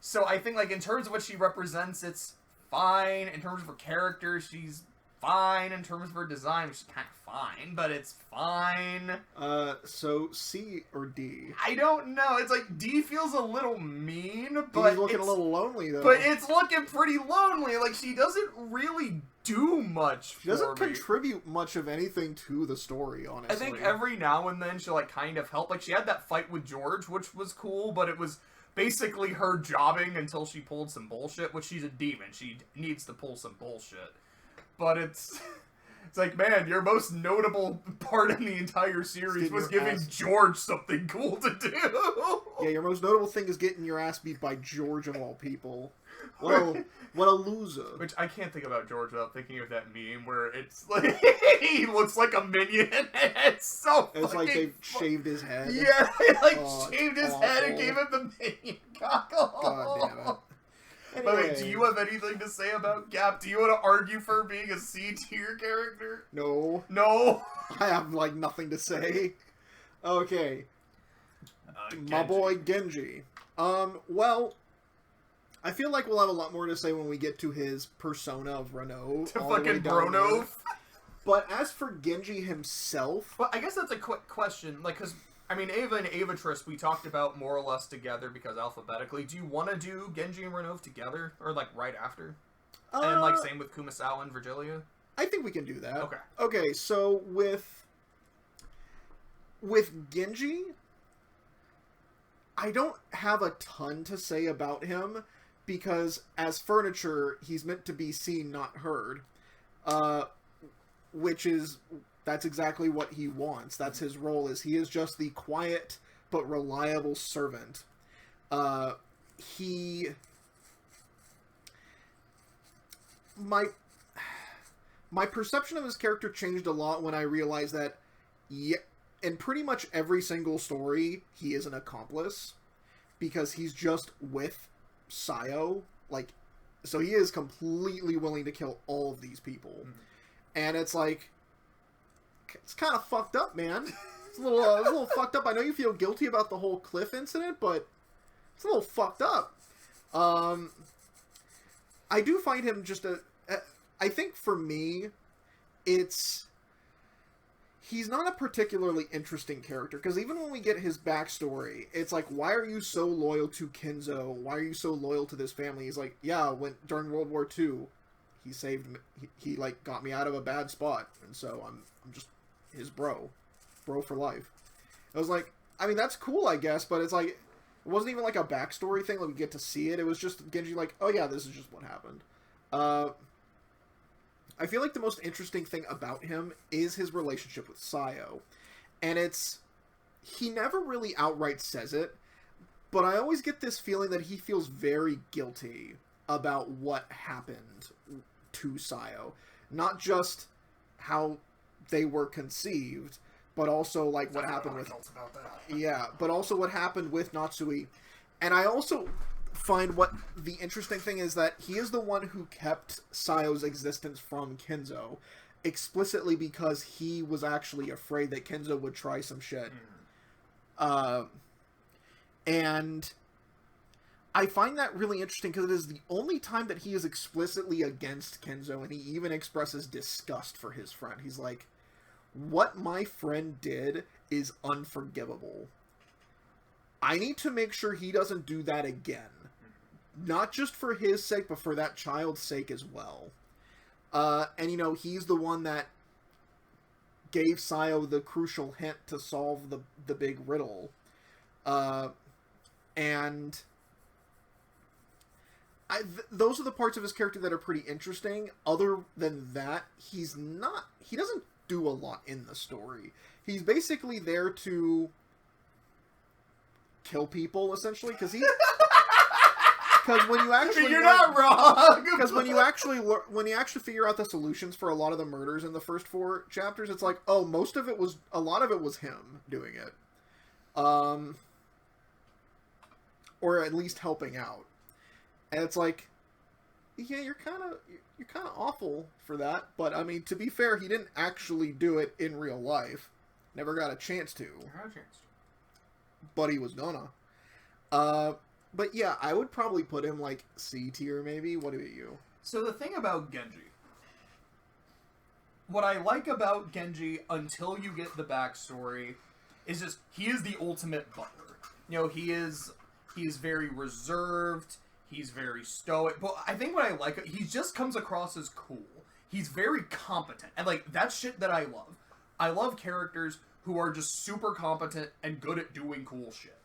So I think, like, in terms of what she represents, it's fine. In terms of her character, she's fine. In terms of her design, she's kind of fine, but it's fine. So C or D? I don't know. It's like, D feels a little mean, but D's looking a little lonely, though. But it's looking pretty lonely. Like, she doesn't really do much. She doesn't contribute much of anything to the story, honestly. I think every now and then she'll, like, kind of help. Like, she had that fight with George, which was cool, but it was basically her jobbing until she pulled some bullshit, which she's a demon. She needs to pull some bullshit. But it's like, man, your most notable part in the entire series was giving George something cool to do. Yeah, your most notable thing is getting your ass beat by George of all people. What a loser. Which, I can't think about George without thinking of that meme where it's like, he looks like a minion, and it's so It's like they shaved his head. Yeah, they shaved his head and gave him the minion cockle. God damn it. Anyway. By the way, do you have anything to say about Gaap? Do you want to argue for being a C-tier character? No. No? I have, like, nothing to say. Okay. My boy Genji. Well, I feel like we'll have a lot more to say when we get to his persona of Ronove. To fucking Ronove? But as for Genji himself... Well, I guess that's a quick question, like, because I mean, Eva and Eva-Beatrice, we talked about more or less together because alphabetically. Do you want to do Genji and Ronove together? Or, like, right after? And, like, same with Kumasawa and Virgilia? I think we can do that. Okay. Okay, so with Genji, I don't have a ton to say about him because as furniture, he's meant to be seen, not heard. That's exactly what he wants. That's his role, is he is just the quiet but reliable servant. My perception of his character changed a lot when I realized that, in pretty much every single story, he is an accomplice. Because he's just with Sayo. So he is completely willing to kill all of these people. Mm-hmm. And it's like, it's kind of fucked up, man. It's a little fucked up. I know you feel guilty about the whole Cliff incident, but it's a little fucked up. I do find him just I think for me, he's not a particularly interesting character, because even when we get his backstory, it's like, why are you so loyal to Kinzo? Why are you so loyal to this family? He's like, yeah, during World War II, he saved me. He like got me out of a bad spot, and so I'm just his bro for life. I was like, I mean, that's cool, I guess, but it's like, it wasn't even like a backstory thing, like we get to see it. It was just Genji like, oh yeah, this is just what happened. I feel like the most interesting thing about him is his relationship with Sayo. And he never really outright says it, but I always get this feeling that he feels very guilty about what happened to Sayo. Not just how they were conceived, but also like what happened with... About that. Yeah, but also what happened with Natsui. And I also find what the interesting thing is that he is the one who kept Sayo's existence from Kinzo, explicitly because he was actually afraid that Kinzo would try some shit. And I find that really interesting because it is the only time that he is explicitly against Kinzo, and he even expresses disgust for his friend. He's like, what my friend did is unforgivable. I need to make sure he doesn't do that again. Not just for his sake, but for that child's sake as well. And, you know, he's the one that gave Sayo the crucial hint to solve the big riddle. And those are the parts of his character that are pretty interesting. Other than that, he doesn't do a lot in the story. He's basically there to kill people, essentially, because when you actually you're not wrong. Because when you actually figure out the solutions for a lot of the murders in the first 4 chapters, it's like, oh, a lot of it was him doing it, or at least helping out. And it's like, yeah, you're kind of awful for that. But I mean, to be fair, he didn't actually do it in real life. Never got a chance to. But he was gonna. But yeah, I would probably put him like C tier maybe. What about you? So the thing about Genji, what I like about Genji until you get the backstory, is just he is the ultimate butler. You know, he's very reserved. He's very stoic. But I think what I like, he just comes across as cool. He's very competent, and like that's shit that I love. I love characters who are just super competent and good at doing cool shit.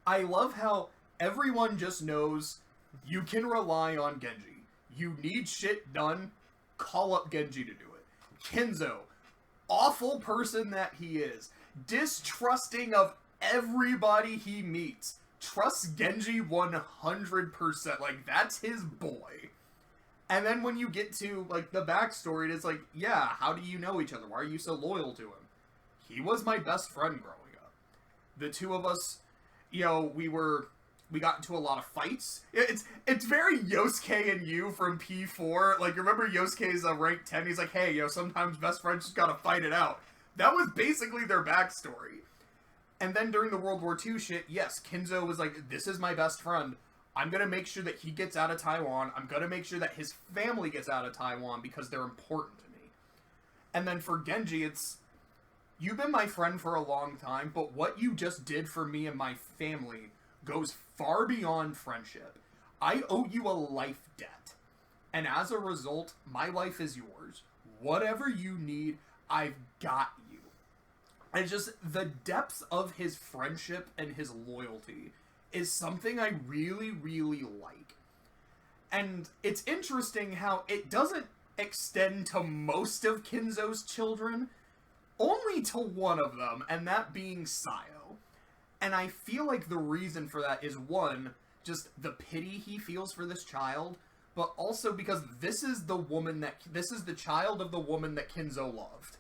I love how everyone just knows you can rely on Genji. You need shit done, call up Genji to do it. Kinzo, awful person that he is, distrusting of everybody he meets, trusts Genji 100%. Like, that's his boy. And then when you get to, like, the backstory, it's like, yeah, how do you know each other? Why are you so loyal to him? He was my best friend growing up. The two of us, you know, we got into a lot of fights. It's very Yosuke and you from P4. Like, remember Yosuke's rank 10? He's like, hey, sometimes best friends just gotta fight it out. That was basically their backstory. And then during the World War II shit, yes, Kinzo was like, this is my best friend. I'm gonna make sure that he gets out of Taiwan. I'm gonna make sure that his family gets out of Taiwan because they're important to me. And then for Genji, it's you've been my friend for a long time, but what you just did for me and my family goes far beyond friendship. I owe you a life debt. And as a result, my life is yours. Whatever you need, I've got you. And just the depths of his friendship and his loyalty is something I really, really like. And it's interesting how it doesn't extend to most of Kinzo's children, only to one of them, and that being Sayo. And I feel like the reason for that is, one, just the pity he feels for this child, but also because this is the child of the woman that Kinzo loved.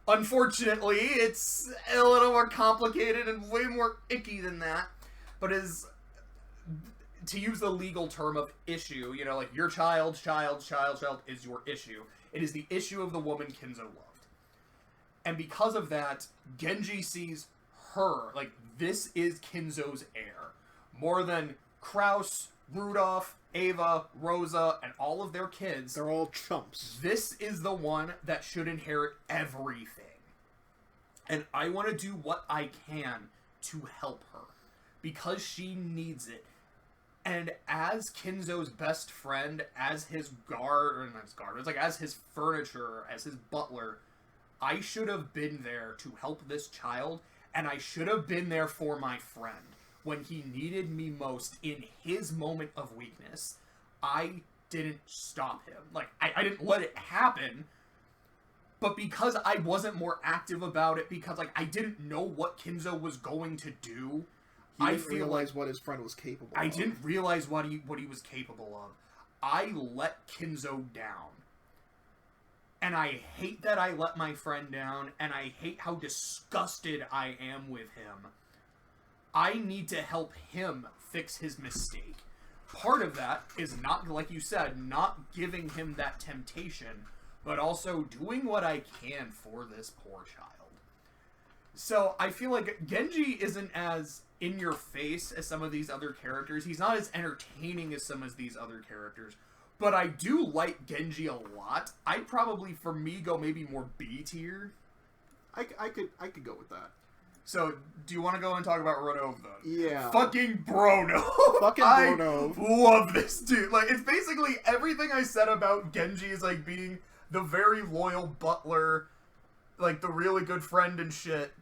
Unfortunately, it's a little more complicated and way more icky than that, but is, to use the legal term of issue, you know, like your child is your issue. It is the issue of the woman Kinzo loved. And because of that, Genji sees her, like, this is Kinzo's heir. More than Krauss, Rudolph, Eva, Rosa, and all of their kids. They're all chumps. This is the one that should inherit everything. And I want to do what I can to help her. Because she needs it. And as Kinzo's best friend, as his as his furniture, as his butler, I should have been there to help this child, and I should have been there for my friend. When he needed me most in his moment of weakness, I didn't stop him. Like, I didn't let it happen, but because I wasn't more active about it, because, like, I didn't know what Kinzo was going to do, I didn't realize what his friend was capable of. I didn't realize what he was capable of. I let Kinzo down. And I hate that I let my friend down, and I hate how disgusted I am with him. I need to help him fix his mistake. Part of that is not, like you said, not giving him that temptation, but also doing what I can for this poor child. So I feel like Genji isn't as in your face as some of these other characters. He's not as entertaining as some of these other characters. But I do like Genji a lot. I'd probably, for me, go maybe more B tier. I could go with that. So, do you want to go and talk about Ronove, then? Yeah. Fucking Ronove. Fucking Ronove. I love this dude. Like, it's basically everything I said about Genji is, like, being the very loyal butler, like, the really good friend and shit.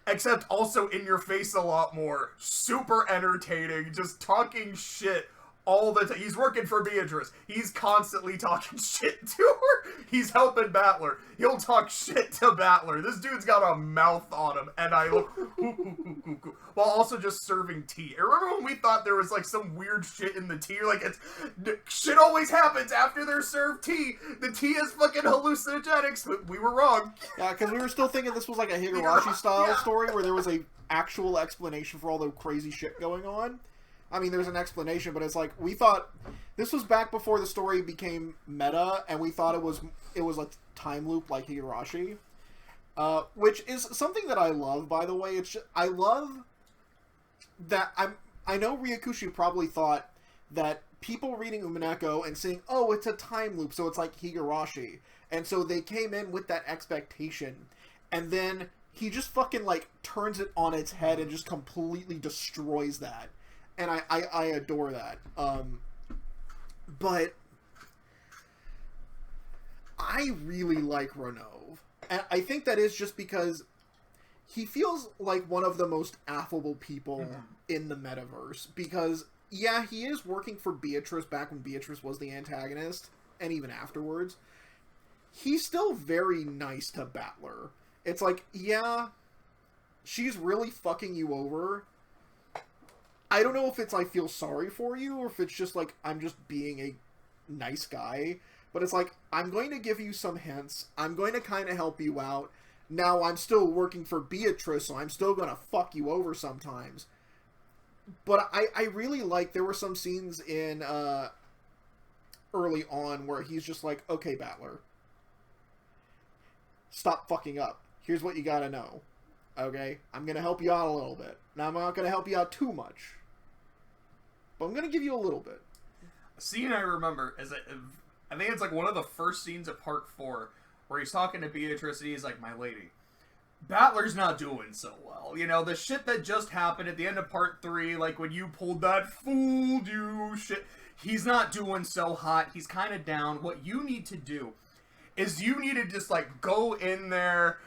Except also in your face a lot more. Super entertaining, just talking shit all the time. He's working for Beatrice. He's constantly talking shit to her. He's helping Battler. He'll talk shit to Battler. This dude's got a mouth on him, and I look while also just serving tea. I remember when we thought there was like some weird shit in the tea? Like, it's shit always happens after they're served tea. The tea is fucking hallucinogenics, but we were wrong. Yeah, because we were still thinking this was like a Hideyoshi style story where there was a actual explanation for all the crazy shit going on. I mean, there's an explanation, but it's like, we thought, this was back before the story became meta, and we thought it was a time loop like Hideyoshi, which is something that I love, by the way. It's just, I love that, I know Ryakushi probably thought that people reading Umineko and saying, oh, it's a time loop, so it's like Higurashi, and so they came in with that expectation, and then he just fucking, like, turns it on its head and just completely destroys that. And I adore that. But I really like Ronove. And I think that is just because he feels like one of the most affable people in the metaverse. Because, yeah, he is working for Beatrice back when Beatrice was the antagonist, and even afterwards. He's still very nice to Battler. It's like, yeah, she's really fucking you over. I don't know if it's I feel sorry for you, or if it's just like, I'm just being a nice guy. But it's like, I'm going to give you some hints. I'm going to kind of help you out. Now, I'm still working for Beatrice, so I'm still going to fuck you over sometimes. But I really like, there were some scenes in early on where he's just like, okay, Battler, stop fucking up. Here's what you gotta know. Okay? I'm going to help you out a little bit. Now, I'm not going to help you out too much. But I'm going to give you a little bit. A scene I remember is that, I think it's like one of the first scenes of part 4 where he's talking to Beatrice and he's like, my lady, Battler's not doing so well. You know, the shit that just happened at the end of part 3, like when you pulled that fooled you shit, he's not doing so hot. He's kind of down. What you need to do is you need to just, like, go in there,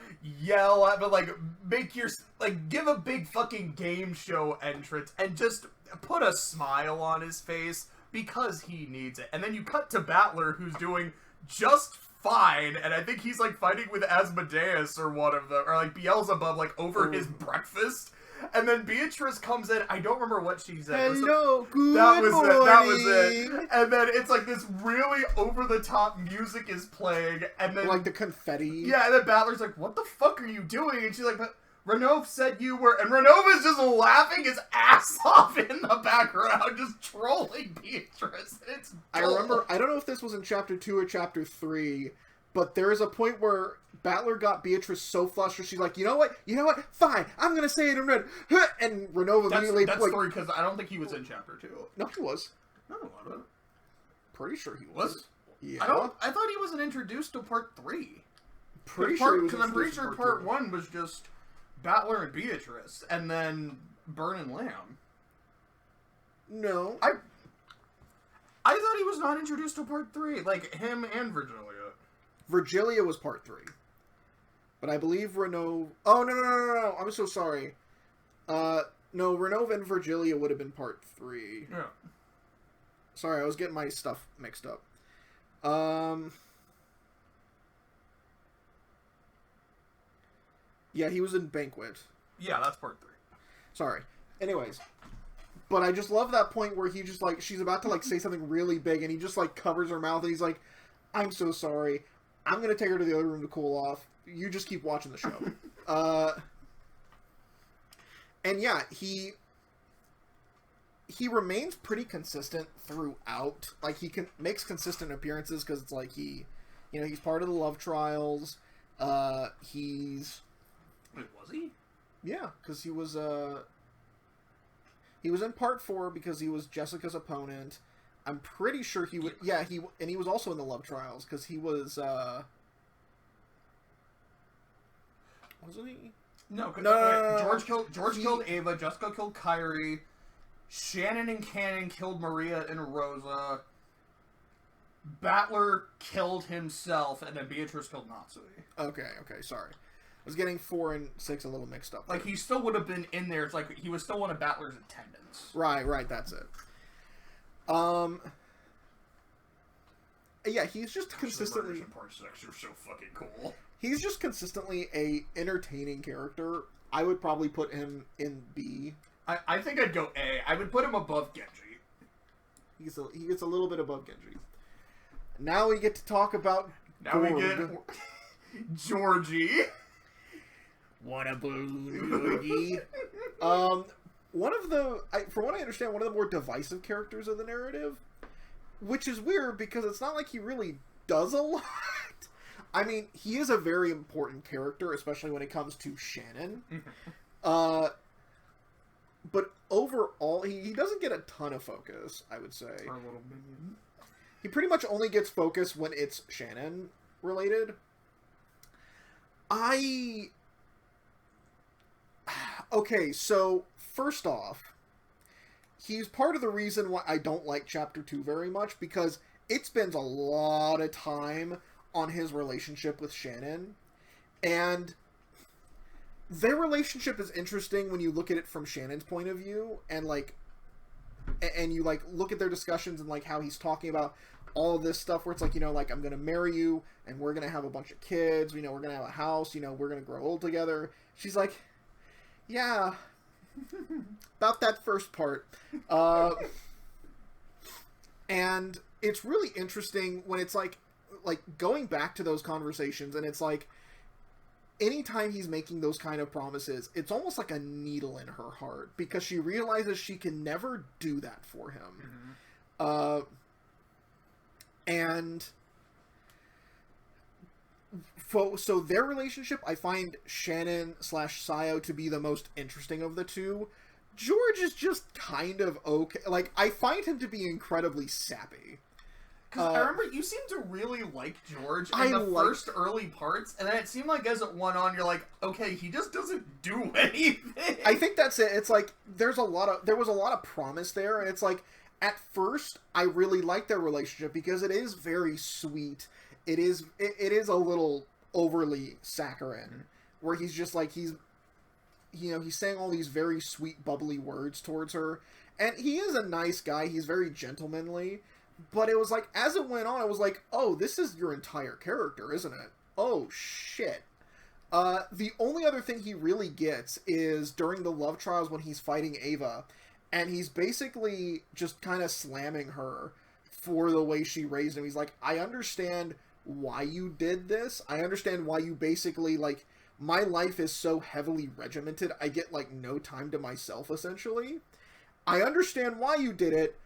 yell at, but, like, make your, like, give a big fucking game show entrance and just put a smile on his face because he needs it. And then you cut to Battler, who's doing just fine, and I think he's, like, fighting with Asmodeus or one of them, or, like, Beelzebub, like, over his breakfast. And then Beatrice comes in. I don't remember what she said. Hello, good That was morning. it. That was it. And then it's like this really over-the-top music is playing, and then Like the confetti. yeah, and then Battler's like, "What the fuck are you doing?" And she's like, "But Ronove said you were," and Ronove is just laughing his ass off in the background, just trolling Beatrice. It's I remember, I don't know if this was in chapter 2 or chapter 3, but there is a point where Battler got Beatrice so flustered, she's like, you know what, fine, I'm gonna say it in red, and Ronove immediately... That's story, because I don't think he was in chapter 2. No, he was. No, he wasn't. Pretty sure he was. Yeah. I thought he wasn't introduced to part 3. Pretty sure he was. Because I'm pretty sure part 1 was just Battler and Beatrice, and then Burn and Lamb. No. I thought he was not introduced to part 3, like him and Virgilia. Virgilia was part 3. But I believe Ronove... Oh, no. I'm so sorry. No, Ronove and Virgilia would have been part 3. Yeah. Sorry, I was getting my stuff mixed up. Yeah, he was in Banquet. Yeah, that's part 3. Sorry. Anyways. But I just love that point where he just, like, she's about to, like, say something really big, and he just, like, covers her mouth, and he's like, I'm so sorry. I'm gonna take her to the other room to cool off. You just keep watching the show. And yeah, he remains pretty consistent throughout. Like, makes consistent appearances, because it's like he's part of the love trials. Wait, was he? Yeah, because he was in part 4 because he was Jessica's opponent. I'm pretty sure he would. Yeah, he was also in the love trials because he was. Wasn't he? No, No. George killed Ava. Jessica killed Kyrie. Shannon and Kanon killed Maria and Rosa. Battler killed himself, and then Beatrice killed Natsui. Okay, sorry. I was getting 4 and 6 a little mixed up. Like, he still would have been in there. It's like he was still one of Battler's attendants. Right, that's it. Yeah, he's just consistently... The part 6 are so fucking cool. He's just consistently a entertaining character. I would probably put him in B. I think I'd go A. I would put him above Genji. He gets a little bit above Genji. Now we get to talk about we get Georgie. What a balloon, Georgie. One of the, from what I understand, one of the more divisive characters of the narrative, which is weird because it's not like he really does a lot. I mean, he is a very important character, especially when it comes to Shannon. But overall, he doesn't get a ton of focus, I would say. Our little minion. He pretty much only gets focus when it's Shannon related. Okay, so first off, he's part of the reason why I don't like Chapter 2 very much, because it spends a lot of time on his relationship with Shannon, and their relationship is interesting when you look at it from Shannon's point of view, and you look at their discussions and like how he's talking about all of this stuff where it's like, I'm gonna marry you and we're gonna have a bunch of kids, we're gonna have a house, we're gonna grow old together. She's like, yeah, about that first part. And it's really interesting when it's like going back to those conversations, and it's like anytime he's making those kind of promises, it's almost like a needle in her heart because she realizes she can never do that for him. And so their relationship, I find Shannon/Sayo to be the most interesting of the two. George is just kind of okay. Like, I find him to be incredibly sappy. Because I remember you seemed to really like George in the first early parts, and then it seemed like as it went on, you're like, okay, he just doesn't do anything. I think that's it. It's like there was a lot of promise there, and it's like at first I really liked their relationship because it is very sweet. It is a little overly saccharine, where he's just like he's saying all these very sweet, bubbly words towards her, and he is a nice guy. He's very gentlemanly. But it was like, as it went on, I was like, oh, this is your entire character, isn't it? Oh, shit. The only other thing he really gets is during the love trials when he's fighting Eva, and he's basically just kind of slamming her for the way she raised him. He's like, I understand why you did this. I understand why you basically, like, my life is so heavily regimented, I get, like, no time to myself, essentially. I understand why you did it.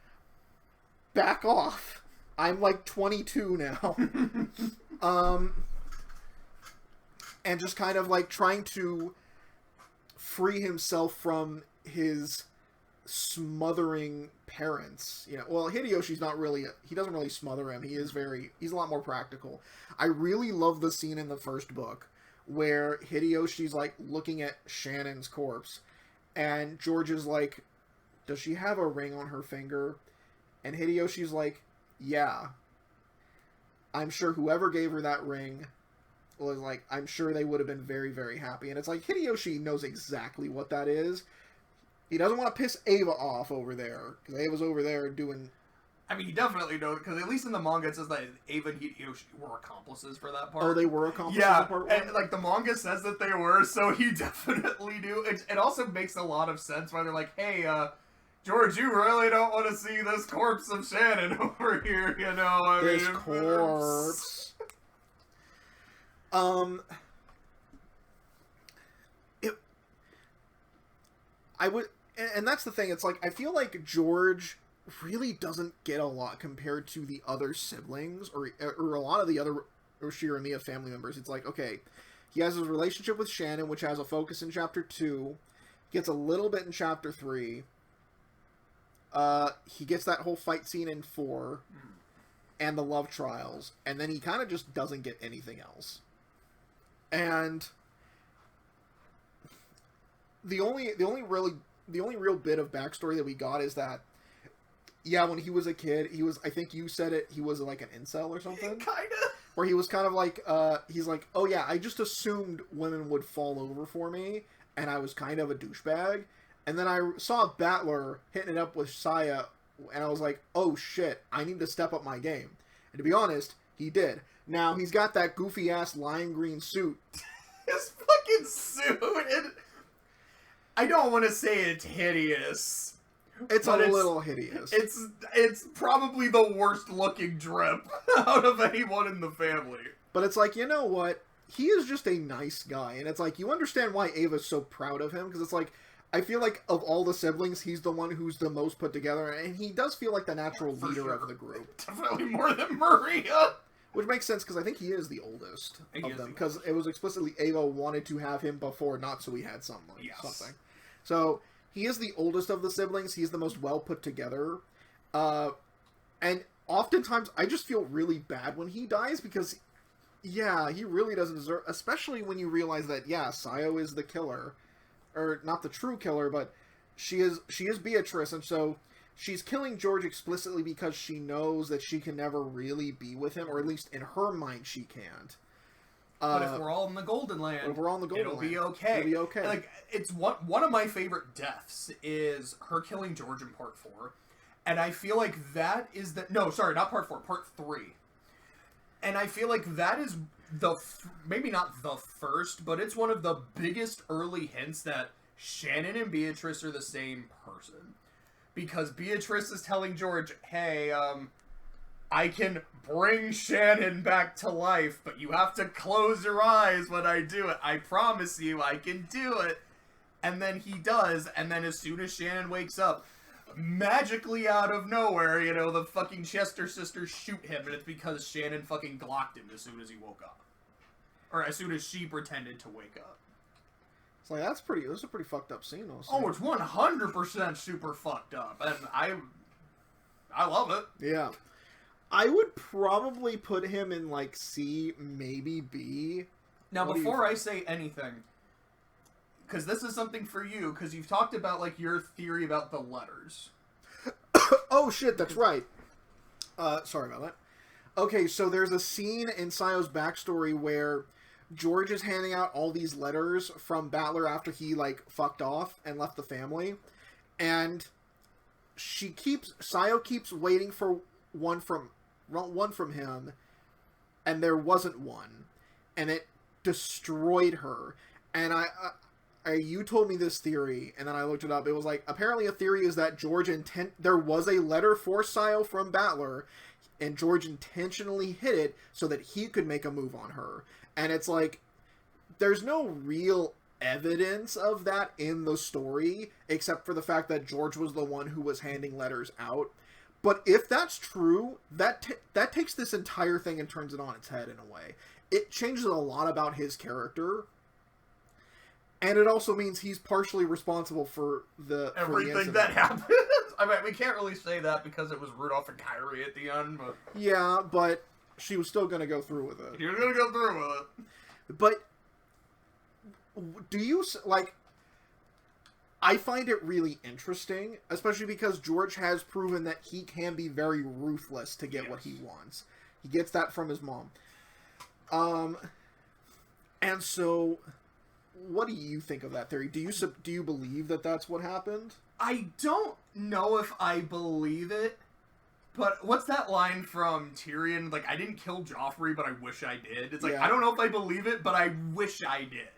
Back off. I'm like 22 now. And just kind of like trying to free himself from his smothering parents. You know, well, Hideyoshi's not really, he doesn't really smother him. He's a lot more practical. I really love the scene in the first book where Hideyoshi's like looking at Shannon's corpse and George is like, does she have a ring on her finger? And Hideyoshi's like, yeah. I'm sure whoever gave her that ring was like, I'm sure they would have been very, very happy. And it's like, Hideyoshi knows exactly what that is. He doesn't want to piss Eva off over there, because Eva's over there doing... I mean, he definitely knows, because at least in the manga it says that Eva and Hideyoshi were accomplices for that part. Oh, they were accomplices yeah, for part 1? and like the manga says that they were, so he definitely knew. It also makes a lot of sense why they're like, hey, George, you really don't want to see this corpse of Shannon over here, you know? This corpse. I would, and that's the thing. It's like I feel like George really doesn't get a lot compared to the other siblings or a lot of the other Shiromiya family members. It's like, okay, he has his relationship with Shannon, which has a focus in chapter 2, gets a little bit in chapter 3. He gets that whole fight scene in 4 and the love trials, and then he kind of just doesn't get anything else. And the only real bit of backstory that we got is that, yeah, when he was a kid, he was, I think you said it, he was like an incel or something? Kinda. Where he was kind of like, he's like, oh yeah, I just assumed women would fall over for me, and I was kind of a douchebag. And then I saw Battler hitting it up with Saya, and I was like, oh shit, I need to step up my game. And to be honest, he did. Now, he's got that goofy-ass lime green suit. His fucking suit! I don't want to say it's hideous. It's a little hideous. It's probably the worst looking drip out of anyone in the family. But it's like, you know what? He is just a nice guy. And it's like, you understand why Ava's so proud of him. Because it's like, I feel like of all the siblings, he's the one who's the most put together. And he does feel like the natural leader of the group. Definitely more than Maria. Which makes sense, because I think he is the oldest of them. Because it was explicitly Eva wanted to have him before Natsuki had something. So, he is the oldest of the siblings. He's the most well put together. And oftentimes, I just feel really bad when he dies, because, yeah, he really doesn't deserve... Especially when you realize that, yeah, Sayo is the killer. Or, not the true killer, but she is Beatrice, and so... She's killing George explicitly because she knows that she can never really be with him, or at least in her mind she can't. But if we're all in the Golden Land, it'll be okay. It'll be okay. Like, it's one of my favorite deaths is her killing George in part 4. And I feel like that is the... No, sorry, not part 4, part 3. And I feel like that is maybe not the first, but it's one of the biggest early hints that Shannon and Beatrice are the same person. Because Beatrice is telling George, hey, I can bring Shannon back to life, but you have to close your eyes when I do it. I promise you I can do it. And then he does, and then as soon as Shannon wakes up, magically out of nowhere, you know, the fucking Chester sisters shoot him, and it's because Shannon fucking glocked him as soon as he woke up. Or as soon as she pretended to wake up. It's like, that's a pretty fucked up scene, though. Oh, it's 100% super fucked up, and I love it. Yeah. I would probably put him in, like, C, maybe B. Now, before I say anything, because this is something for you, because you've talked about, like, your theory about the letters. Oh, shit, that's right. Sorry about that. Okay, so there's a scene in Sayo's backstory where George is handing out all these letters from Battler after he, like, fucked off and left the family. And Sayo keeps waiting for one from him, and there wasn't one. And it destroyed her. And you told me this theory, and then I looked it up. It was like, apparently a theory is that there was a letter for Sayo from Battler, and George intentionally hid it so that he could make a move on her. And it's like, there's no real evidence of that in the story, except for the fact that George was the one who was handing letters out. But if that's true, that takes this entire thing and turns it on its head in a way. It changes a lot about his character. And it also means he's partially responsible for everything that happened. I mean, we can't really say that because it was Rudolph and Kyrie at the end, but... Yeah, but she was still going to go through with it. She was going to go through with it. But, do you, like... I find it really interesting, especially because George has proven that he can be very ruthless to get what he wants. He gets that from his mom. And so... What do you think of that theory? Do you believe that that's what happened? I don't know if I believe it, but what's that line from Tyrion? Like, I didn't kill Joffrey, but I wish I did. It's like, yeah. I don't know if I believe it, but I wish I did.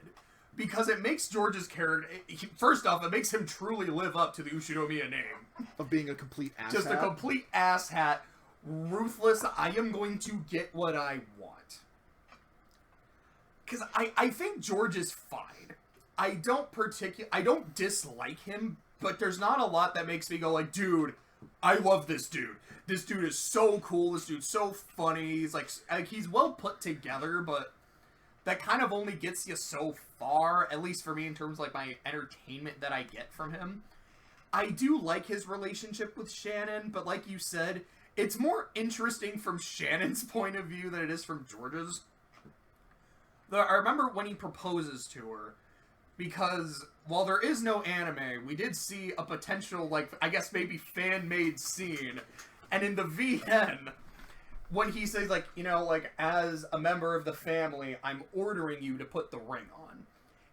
Because it makes George's character... First off, it makes him truly live up to the Ushinomiya name. Of being a complete asshat. Just a complete asshat. Ruthless, I am going to get what I want. Because I think George is fine. I don't dislike him, but there's not a lot that makes me go like, dude, I love this dude. This dude is so cool. This dude's so funny. He's like he's well put together, but that kind of only gets you so far, at least for me in terms of like my entertainment that I get from him. I do like his relationship with Shannon, but like you said, it's more interesting from Shannon's point of view than it is from George's. I remember when he proposes to her, because while there is no anime, we did see a potential, like, I guess maybe fan-made scene, and in the VN, when he says, like, you know, like, as a member of the family, I'm ordering you to put the ring on.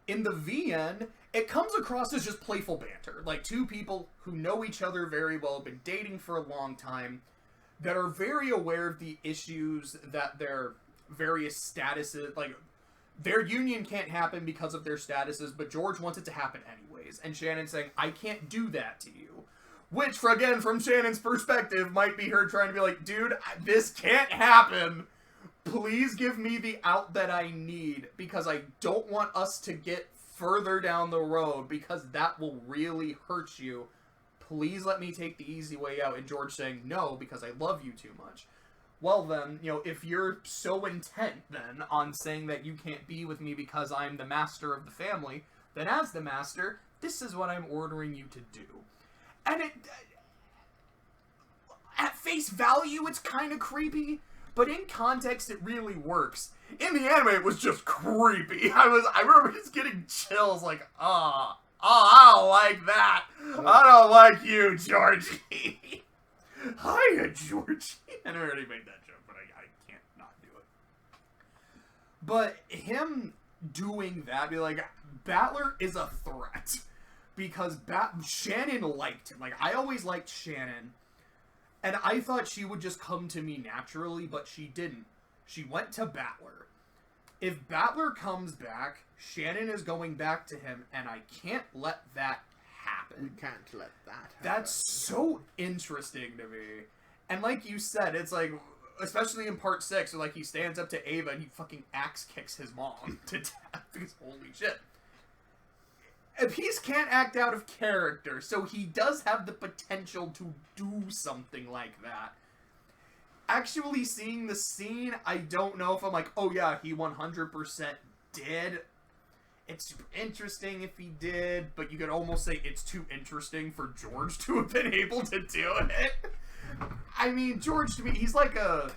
In the VN, it comes across as just playful banter, like two people who know each other very well, been dating for a long time, that are very aware of the issues that their various statuses, like, their union can't happen because of their statuses, but George wants it to happen anyways. And Shannon's saying, I can't do that to you. Which, again, from Shannon's perspective, might be her trying to be like, dude, this can't happen. Please give me the out that I need, because I don't want us to get further down the road, because that will really hurt you. Please let me take the easy way out. And George saying, no, because I love you too much. Well then, you know, if you're so intent then on saying that you can't be with me because I'm the master of the family, then as the master, this is what I'm ordering you to do. And it, at face value, it's kind of creepy, but in context, it really works. In the anime, it was just creepy. I remember just getting chills, like, I don't like that. I don't like you, Georgie. Hiya, Georgie. And I already made that joke, but I can't not do it. But him doing that, be like, Battler is a threat. Because Shannon liked him. Like, I always liked Shannon. And I thought she would just come to me naturally, but she didn't. She went to Battler. If Battler comes back, Shannon is going back to him, and I can't let that happen. We can't let that happen. That's so interesting to me. And like you said, it's like, especially in part 6, where like he stands up to Eva and he fucking axe kicks his mom to death. Because holy shit. Appice can't act out of character, so he does have the potential to do something like that. Actually seeing the scene, I don't know if I'm like, oh yeah, he 100% did. It's super interesting if he did, but you could almost say it's too interesting for George to have been able to do it. I mean, George, to me, he's like a...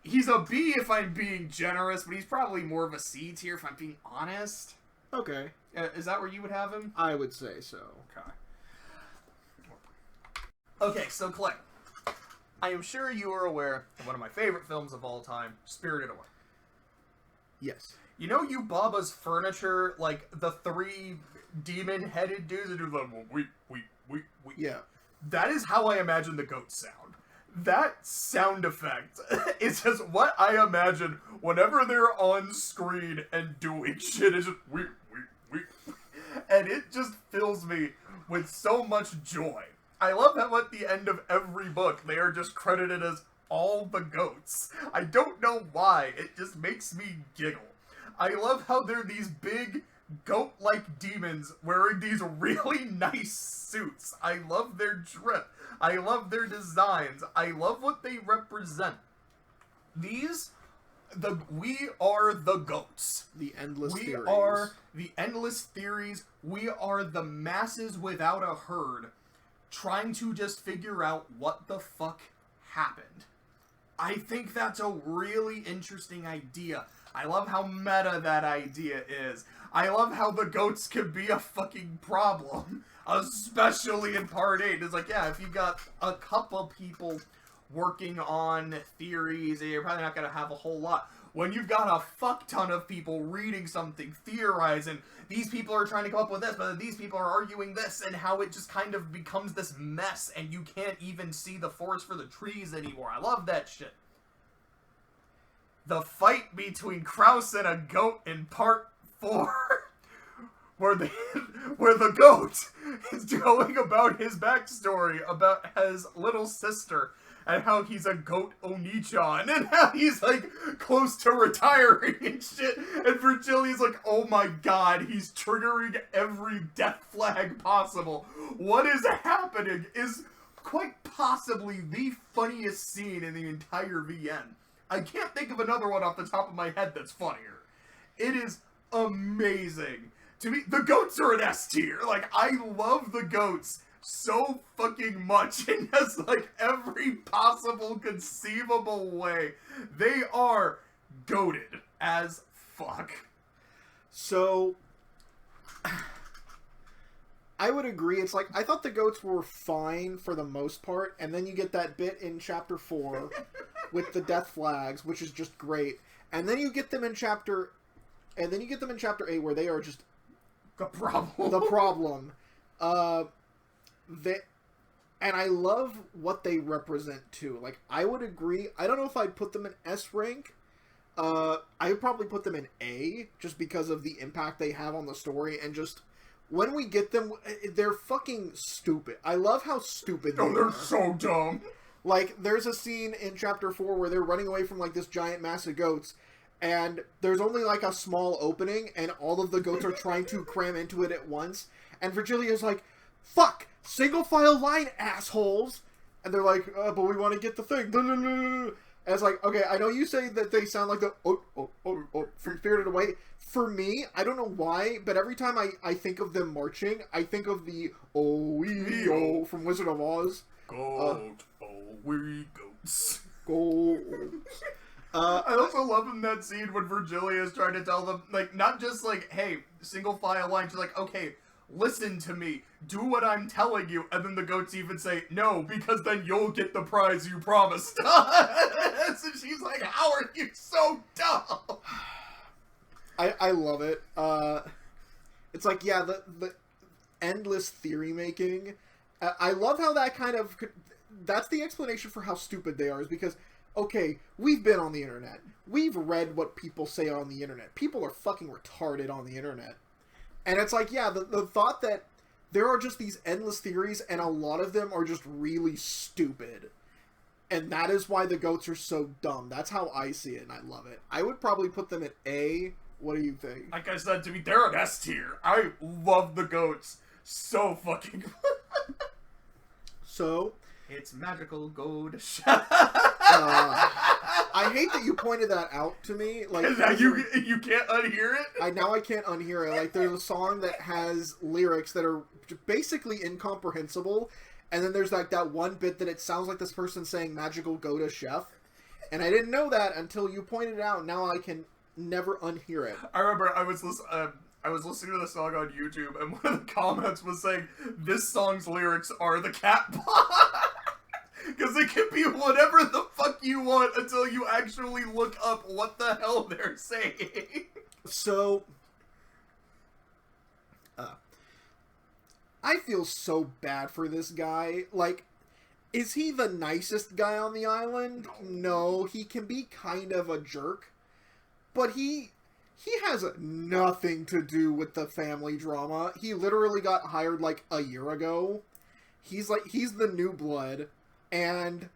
He's a B if I'm being generous, but he's probably more of a C tier if I'm being honest. Okay. Is that where you would have him? I would say so. Okay. Okay, so Clay, I am sure you are aware of one of my favorite films of all time, Spirited Away. Yes. You know Yubaba's furniture, like the 3 demon-headed dudes that do the we. Yeah. That is how I imagine the goats sound. That sound effect is just what I imagine whenever they're on screen and doing shit. It's just we. And it just fills me with so much joy. I love how at the end of every book, they are just credited as all the goats. I don't know why, it just makes me giggle. I love how they're these big, goat-like demons wearing these really nice suits. I love their drip. I love their designs. I love what they represent. We are the goats. The endless theories. We are the endless theories. We are the masses without a herd trying to just figure out what the fuck happened. I think that's a really interesting idea. I love how meta that idea is. I love how the goats can be a fucking problem, especially in part 8. It's like, yeah, if you got a couple people working on theories, you're probably not going to have a whole lot. When you've got a fuck ton of people reading something, theorizing, these people are trying to come up with this, but these people are arguing this, and how it just kind of becomes this mess, and you can't even see the forest for the trees anymore. I love that shit. The fight between Krauss and a goat in part 4, where the goat is going about his backstory about his little sister, and how he's a goat Onichan, and how he's, like, close to retiring and shit, and Virgilia's like, oh my god, he's triggering every death flag possible. What is happening is quite possibly the funniest scene in the entire VN. I can't think of another one off the top of my head that's funnier. It is amazing. To me, the goats are an S tier. Like, I love the goats so fucking much in just, like, every possible conceivable way. They are goated as fuck. So, I would agree. It's like, I thought the goats were fine for the most part, and then you get that bit in Chapter 4 with the death flags, which is just great. And then you get them in Chapter 8 where they are just the problem. The problem. And I love what they represent too. Like, I would agree. I don't know if I'd put them in S rank. I would probably put them in A, just because of the impact they have on the story, and just when we get them, they're fucking stupid. I love how stupid they are. They're so dumb. Like, there's a scene in Chapter 4 where they're running away from, like, this giant mass of goats, and there's only, like, a small opening, and all of the goats are trying to cram into it at once, and Virgilia's like, fuck! Single file line, assholes! And they're like, but we want to get the thing. And it's like, okay, I know you say that they sound like the from Spirited Away. For me, I don't know why, but every time I think of them marching, I think of the oh from Wizard of Oz. Goat, we goats. Goats. I also love in that scene when Virgilia is trying to tell them, like, not just like, hey, single file line, she's like, okay, listen to me, do what I'm telling you, and then the goats even say, no, because then you'll get the prize you promised us. And she's like, how are you so dumb? I love it. It's like, yeah, the endless theory making. I love how that kind of, that's the explanation for how stupid they are, is because, okay, we've been on the internet. We've read what people say on the internet. People are fucking retarded on the internet. And it's like, yeah, the thought that there are just these endless theories, and a lot of them are just really stupid. And that is why the goats are so dumb. That's how I see it, and I love it. I would probably put them at A. What do you think? Like I said, to me, they're an S tier. I love the goats so fucking So... It's magical goat. I hate that you pointed that out to me. Like, you can't unhear it? I can't unhear it. Like, there's a song that has lyrics that are basically incomprehensible, And then there's like that one bit that it sounds like this person saying magical Gohda chef. And I didn't know that until you pointed it out. Now I can never unhear it. I remember I was listening to the song on YouTube, and one of the comments was saying, this song's lyrics are the cat pot. Because it can be whatever the fuck you want until you actually look up what the hell they're saying. So, I feel so bad for this guy. Like, is he the nicest guy on the island? No, he can be kind of a jerk. But he has nothing to do with the family drama. He literally got hired like a year ago. He's the new blood. And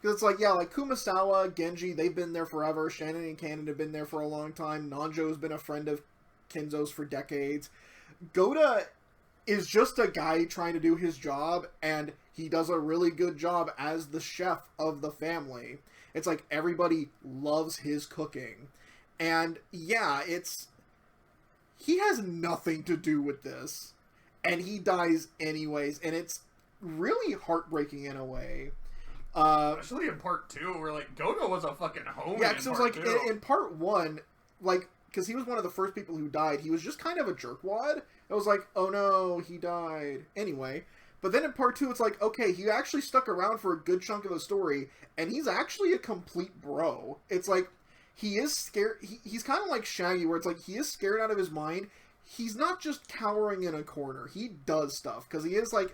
it's like, yeah, like Kumasawa, Genji, they've been there forever. Shannon and Kanon have been there for a long time. Nanjo's been a friend of Kinzo's for decades. Gohda is just a guy trying to do his job, and he does a really good job as the chef of the family. It's like everybody loves his cooking. And yeah, he has nothing to do with this. And he dies anyways, and it's really heartbreaking in a way. Especially in part 2, where like Gohda was a fucking homie. Yeah, because it was like in part 1, like, because he was one of the first people who died, he was just kind of a jerkwad. It was like, oh no, he died. Anyway, but then in part 2, it's like, okay, he actually stuck around for a good chunk of the story, and he's actually a complete bro. It's like, he is scared. He's kind of like Shaggy, where it's like, he is scared out of his mind. He's not just cowering in a corner. He does stuff, because he is like,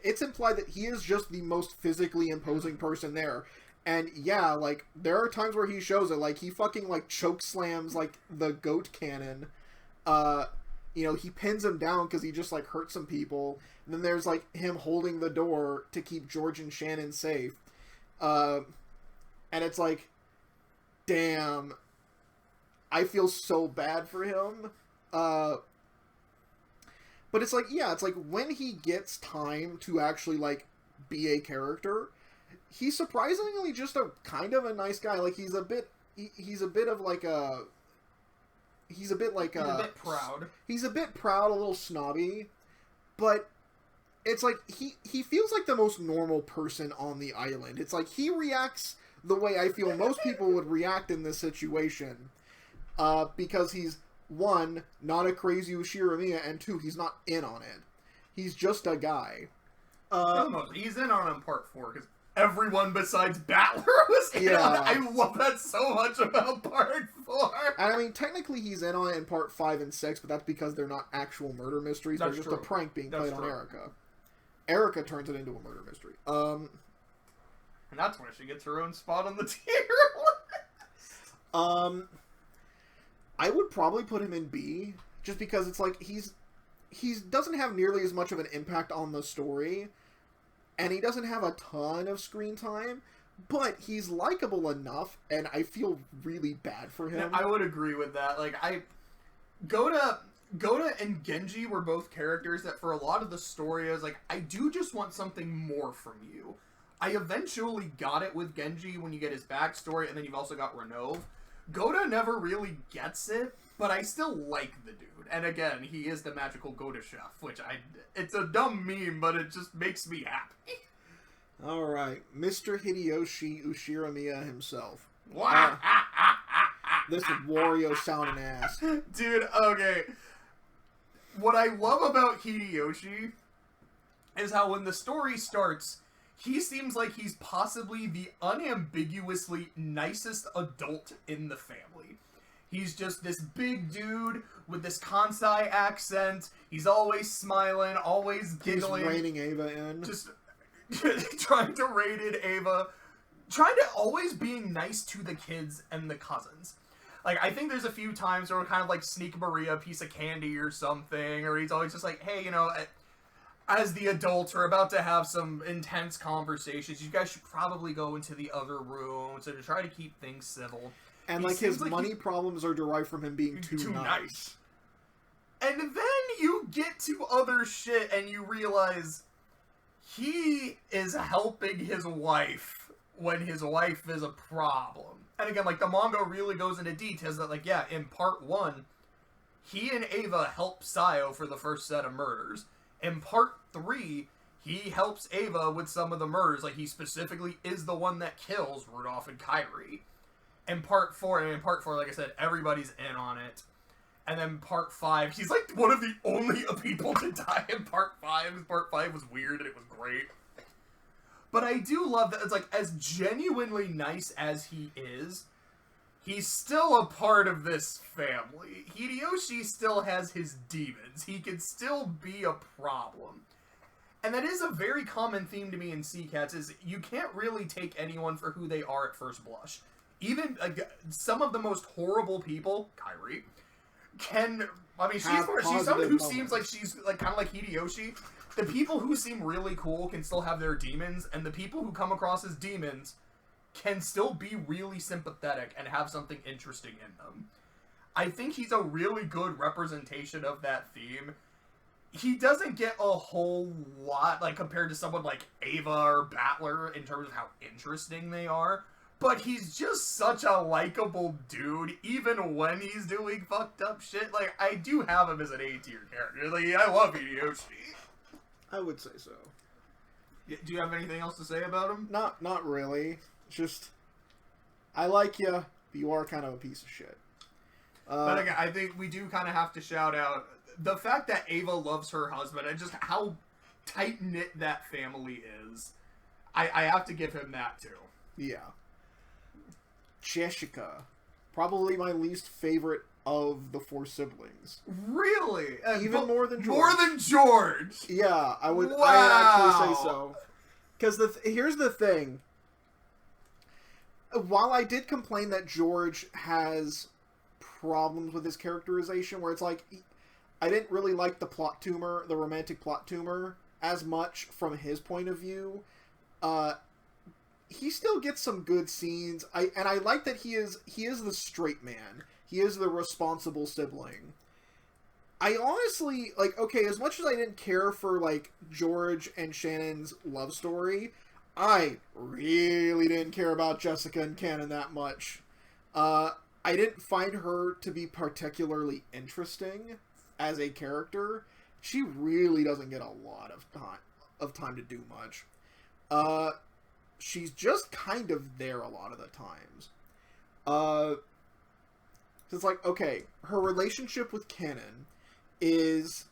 it's implied that he is just the most physically imposing person there. And yeah, like, there are times where he shows it, like, he fucking, like, choke slams, like, the goat cannon. You know, he pins him down because he just, like, hurt some people. And then there's, like, him holding the door to keep George and Shannon safe. And it's like, damn, I feel so bad for him. But it's like, yeah, it's like when he gets time to actually, like, be a character, he's surprisingly just a kind of a nice guy. Like, he's a bit of like a... He's a bit proud. He's a bit proud, a little snobby. But it's like, he feels like the most normal person on the island. It's like, he reacts the way I feel most people would react in this situation. Because he's, 1, not a crazy Ushiramiya, and 2, he's not in on it. He's just a guy. He's in on it in part 4, because everyone besides Battler was in on it. I love that so much about part 4. I mean, technically he's in on it in part 5 and 6, but that's because they're not actual murder mysteries. They're just a prank being played on Erica. Erica turns it into a murder mystery. And that's where she gets her own spot on the tier list. I would probably put him in B, just because it's like, he doesn't have nearly as much of an impact on the story, and he doesn't have a ton of screen time, but he's likable enough, and I feel really bad for him. I would agree with that. Like, Gohda and Genji were both characters that for a lot of the story, I was like, I do just want something more from you. I eventually got it with Genji when you get his backstory, and then you've also got Ronove. Gohda never really gets it, but I still like the dude. And again, he is the magical Gohda chef, which it's a dumb meme, but it just makes me happy. Alright, Mr. Hideyoshi Ushiramiya himself. This Wario sounding ass. Dude, okay. What I love about Hideyoshi is how when the story starts, he seems like he's possibly the unambiguously nicest adult in the family. He's just this big dude with this Kansai accent. He's always smiling, always giggling. He's reining Eva in. Just trying to rein in Eva. Trying to always being nice to the kids and the cousins. Like, I think there's a few times where we're kind of like sneak Maria a piece of candy or something. Or he's always just like, hey, you know... As the adults, we're about to have some intense conversations. You guys should probably go into the other room to try to keep things civil. And like his money problems are derived from him being too nice. And then you get to other shit and you realize he is helping his wife when his wife is a problem. And again, like, the manga really goes into details that, like, yeah, in part 1, he and Eva help Sayo for the first set of murders. In part 3, he helps Eva with some of the murders. Like, he specifically is the one that kills Ronove and Kyrie. And part 4, like I said, everybody's in on it. And then part 5, he's like one of the only people to die in part 5. Part 5 was weird and it was great. But I do love that it's like, as genuinely nice as he is, he's still a part of this family. Hideyoshi still has his demons. He can still be a problem. And that is a very common theme to me in Sea Cats, is you can't really take anyone for who they are at first blush. Even some of the most horrible people, Kyrie, can... I mean, she's someone who seems like she's like kind of like Hideyoshi. The people who seem really cool can still have their demons, and the people who come across as demons can still be really sympathetic and have something interesting in them. I think he's a really good representation of that theme. He doesn't get a whole lot, like, compared to someone like Eva or Battler in terms of how interesting they are, but he's just such a likable dude, even when he's doing fucked up shit. Like, I do have him as an A-tier character. Like, I love Hideyoshi. I would say so. Do you have anything else to say about him? Not really. Just, I like you, but you are kind of a piece of shit. But again, I think we do kind of have to shout out the fact that Eva loves her husband and just how tight-knit that family is. I have to give him that, too. Yeah. Jessica. Probably my least favorite of the 4 siblings. Really? Even more than George. More than George! Yeah, I would actually say so. Because here's the thing. While I did complain that George has problems with his characterization, where it's like, I didn't really like the plot tumor, the romantic plot tumor, as much from his point of view. He still gets some good scenes. I like that he is the straight man. He is the responsible sibling. I honestly, like, okay, as much as I didn't care for, like, George and Shannon's love story, I really didn't care about Jessica and Kanon that much. I didn't find her to be particularly interesting as a character. She really doesn't get a lot of time to do much. She's just kind of there a lot of the times. It's like, okay, her relationship with Kanon is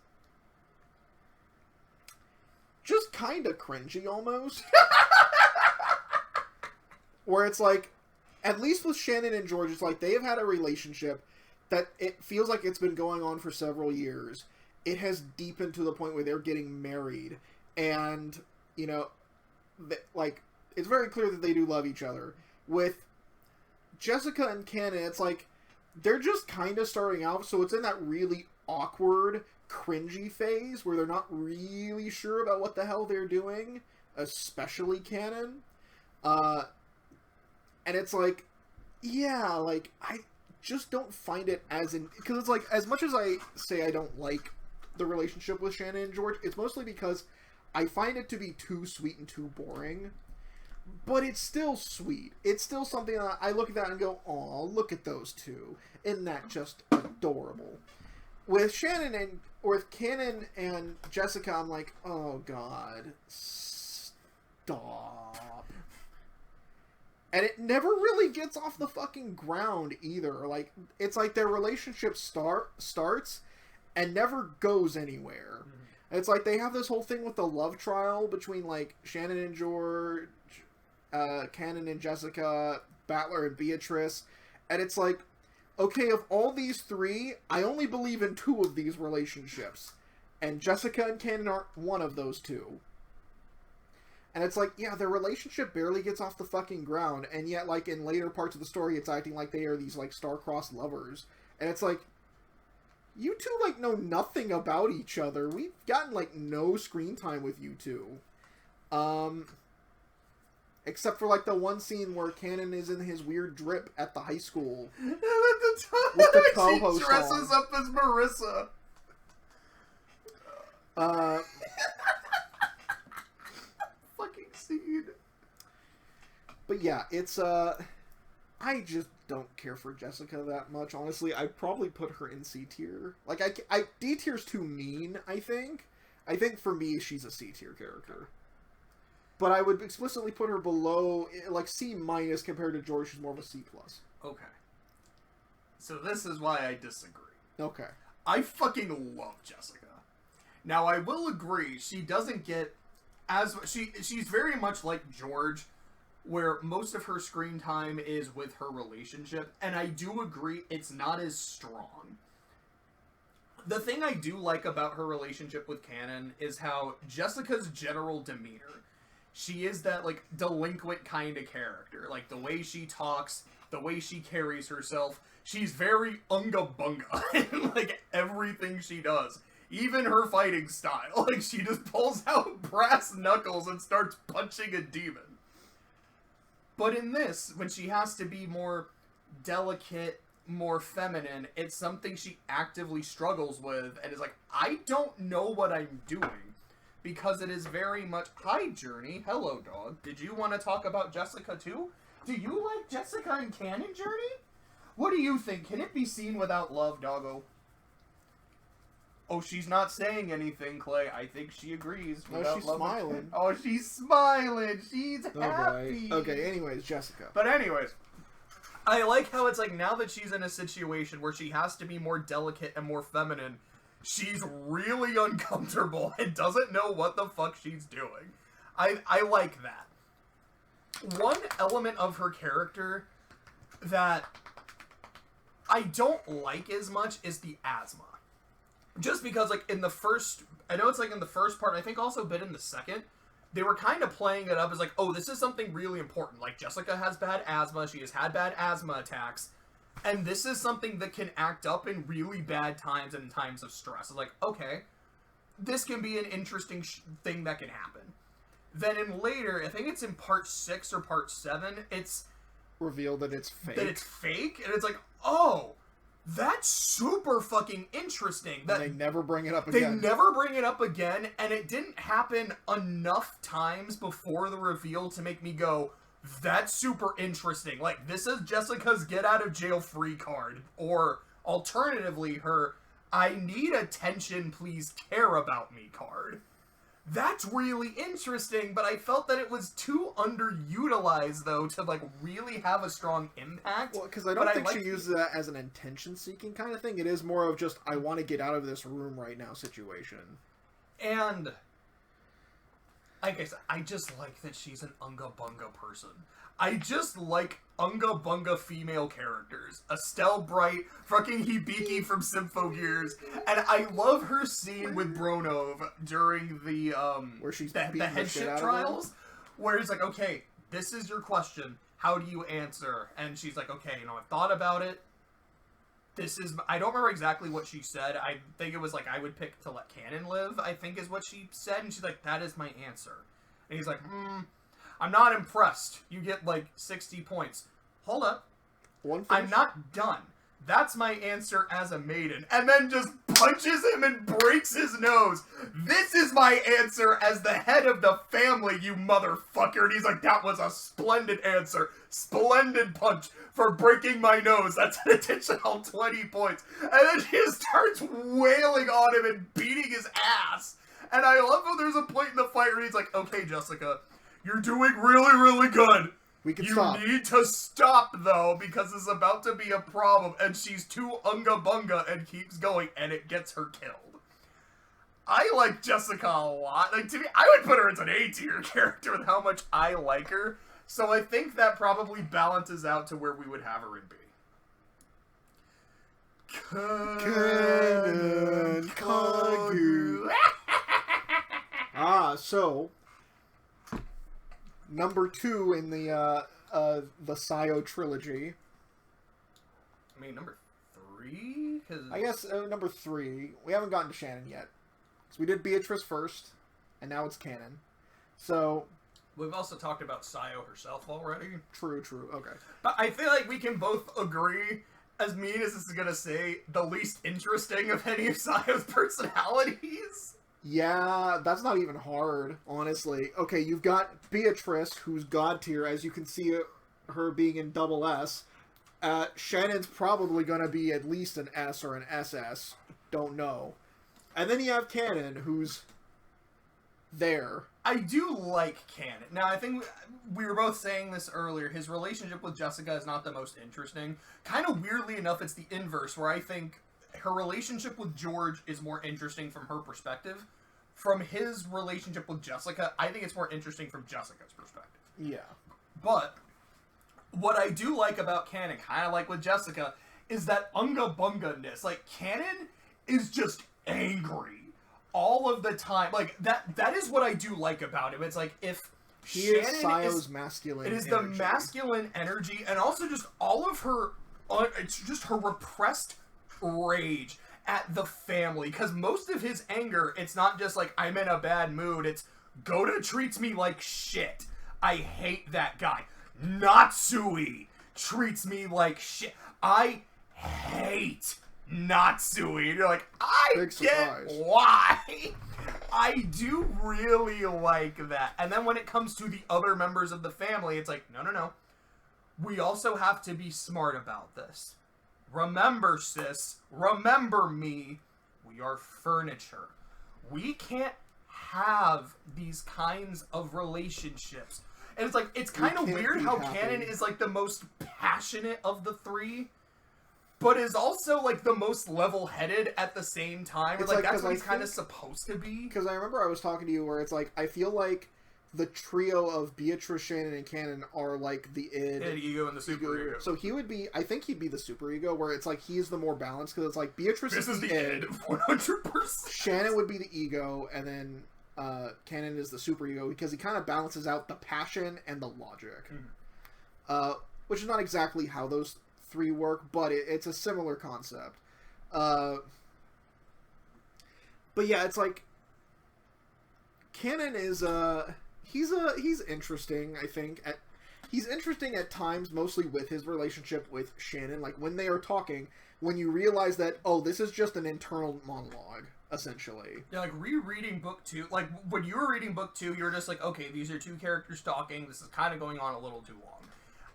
just kind of cringy almost. Where it's like, at least with Shannon and George, it's like they have had a relationship that it feels like it's been going on for several years. It has deepened to the point where they're getting married. And, you know, like, it's very clear that they do love each other. With Jessica and Kanon, it's like, they're just kind of starting out, so it's in that really awkward, cringy phase where they're not really sure about what the hell they're doing, especially Kanon. And it's like, yeah, like, I just don't find it as in... Because it's like, as much as I say I don't like the relationship with Shannon and George, it's mostly because I find it to be too sweet and too boring. But it's still sweet. It's still something that I look at that and go, aw, look at those two. Isn't that just adorable? With Kanon and Jessica, I'm like, oh god, stop. And it never really gets off the fucking ground either. Like, it's like their relationship starts and never goes anywhere. Mm-hmm. It's like they have this whole thing with the love trial between, like, Shannon and George, Kanon and Jessica, Battler and Beatrice, and it's like, okay, of all these 3, I only believe in 2 of these relationships, and Jessica and Kanon aren't one of those 2. And it's like, yeah, their relationship barely gets off the fucking ground, and yet, like, in later parts of the story, it's acting like they are these, like, star-crossed lovers, and it's like, you 2, like, know nothing about each other. We've gotten, like, no screen time with you 2. Except for, like, the one scene where Kanon is in his weird drip at the high school. And at the time, with the co-host she dresses up as Marissa. Fucking scene. But yeah, it's, I just don't care for Jessica that much, honestly. I'd probably put her in C tier. Like, D tier's too mean, I think. I think for me, she's a C tier character. But I would explicitly put her below, like, C minus compared to George, she's more of a C plus. Okay. So this is why I disagree. Okay. I fucking love Jessica. Now, I will agree, she doesn't get as... She's very much like George, where most of her screen time is with her relationship, and I do agree it's not as strong. The thing I do like about her relationship with Kanon is how Jessica's general demeanor, she is that, like, delinquent kind of character. Like, the way she talks, the way she carries herself, she's very unga-bunga in, like, everything she does. Even her fighting style. Like, she just pulls out brass knuckles and starts punching a demon. But in this, when she has to be more delicate, more feminine, it's something she actively struggles with and is like, I don't know what I'm doing. Because it is very much, hi Journey, hello dog. Did you want to talk about Jessica too? Do you like Jessica and Kanon, Journey? What do you think? Can it be seen without love, doggo? Oh, she's not saying anything, Clay. I think she agrees. Oh, she's smiling. Oh, she's smiling. She's happy. Boy. Okay, anyways, Jessica. But anyways, I like how it's like now that she's in a situation where she has to be more delicate and more feminine, she's really uncomfortable and doesn't know what the fuck she's doing. I like that. One element of her character that I don't like as much is the asthma. Just because, like, in the first... I know it's, like, in the first part, and I think also a bit in the second, they were kind of playing it up as, like, oh, this is something really important. Like, Jessica has bad asthma, she has had bad asthma attacks, and this is something that can act up in really bad times and times of stress. It's like, okay, this can be an interesting thing that can happen. Then in later, I think it's in part 6 or part 7, it's... revealed that it's fake. That it's fake, and it's like, oh... That's super fucking interesting. That and they never bring it up again. They never bring it up again, and it didn't happen enough times before the reveal to make me go, that's super interesting. Like, this is Jessica's get out of jail free card. Or, alternatively, her I need attention, please care about me card. That's really interesting, but I felt that it was too underutilized, though, to, like, really have a strong impact. Well, because I don't think she uses that as an attention-seeking kind of thing. It is more of just, I want to get out of this room right now situation. And, like I said, I just like that she's an unga-bunga person. I just like unga-bunga female characters. Estelle Bright, fucking Hibiki from Symphogears, and I love her scene with Ronove during the, where she's the headship trials, where it's like, okay, this is your question, how do you answer? And she's like, okay, you know, I've thought about it, this is, I don't remember exactly what she said, I think it was like, I would pick to let Kanon live, I think is what she said, and she's like, that is my answer. And he's like, I'm not impressed. You get, like, 60 points. Hold up. I'm not done. That's my answer as a maiden. And then just punches him and breaks his nose. This is my answer as the head of the family, you motherfucker. And he's like, that was a splendid answer. Splendid punch for breaking my nose. That's an additional 20 points. And then she just starts wailing on him and beating his ass. And I love how there's a point in the fight where he's like, okay, Jessica, you're doing really, really good. We can stop. You need to stop, though, because it's about to be a problem, and she's too unga-bunga and keeps going, and it gets her killed. I like Jessica a lot. Like, to me, I would put her as an A-tier character with how much I like her, so I think that probably balances out to where we would have her in B. Kanon. So... number 2 in the Sayo trilogy. I mean, number 3? I guess number 3. We haven't gotten to Shannon yet. So we did Beatrice first, and now it's Kanon. So... we've also talked about Sayo herself already. True, okay. But I feel like we can both agree, as mean as this is gonna say, the least interesting of any of Sayo's personalities. Yeah, that's not even hard, honestly. Okay, you've got Beatrice, who's god tier, as you can see her being in double S. Shannon's probably going to be at least an S or an SS. Don't know. And then you have Kanon, who's there. I do like Kanon. Now, I think we were both saying this earlier. His relationship with Jessica is not the most interesting. Kind of weirdly enough, it's the inverse, where I think her relationship with George is more interesting from her perspective. From his relationship with Jessica, I think it's more interesting from Jessica's perspective. Yeah. But what I do like about Kanon, kind of like with Jessica, is that unga bunga-ness. Like, Kanon is just angry all of the time. Like, that is what I do like about him. It's like, if he Shannon is Sayo's masculine it is energy. the masculine energy, and also just all of her, it's just her repressed rage at the family. Because most of his anger, it's not just like, I'm in a bad mood. It's, Gohda treats me like shit. I hate that guy. Natsui treats me like shit. I hate Natsui. And you're like, I get why. I do really like that. And then when it comes to the other members of the family, it's like, no. We also have to be smart about this. Remember, sis. Remember me. We are furniture. We can't have these kinds of relationships. And it's like, it's kind of weird how Kanon is like the most passionate of the three, but is also like the most level-headed at the same time. It's like that's what he's kind of supposed to be. Because I remember I was talking to you where it's like, I feel like the trio of Beatrice, Shannon, and Kanon are like the id, ego, and the super ego. So he would be, I think he'd be the super ego, where it's like he's the more balanced, because it's like Beatrice is the id, 100%. Shannon would be the ego, and then Kanon is the super ego, because he kind of balances out the passion and the logic. Which is not exactly how those three work, but it's a similar concept. But yeah, it's like Kanon is he's interesting, I think. He's interesting at times, mostly with his relationship with Shannon. Like, when they are talking, when you realize that, oh, this is just an internal monologue, essentially. Yeah, like, rereading book 2, like, when you were reading book 2, you were just like, okay, these are two characters talking, this is kind of going on a little too long.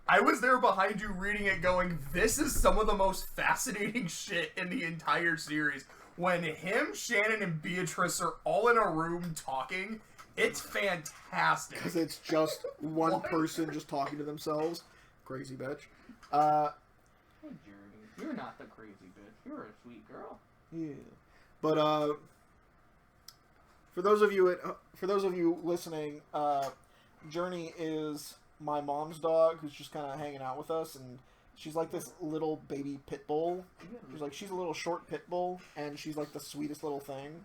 I was there behind you reading it going, this is some of the most fascinating shit in the entire series. When him, Shannon, and Beatrice are all in a room talking, it's fantastic. Because it's just one person just talking to themselves. Crazy bitch. Hey, Journey, you're not the crazy bitch. You're a sweet girl. Yeah. But, for those of you listening, Journey is my mom's dog, who's just kind of hanging out with us, and she's like this little baby pit bull. She's a little short pit bull, and she's like the sweetest little thing.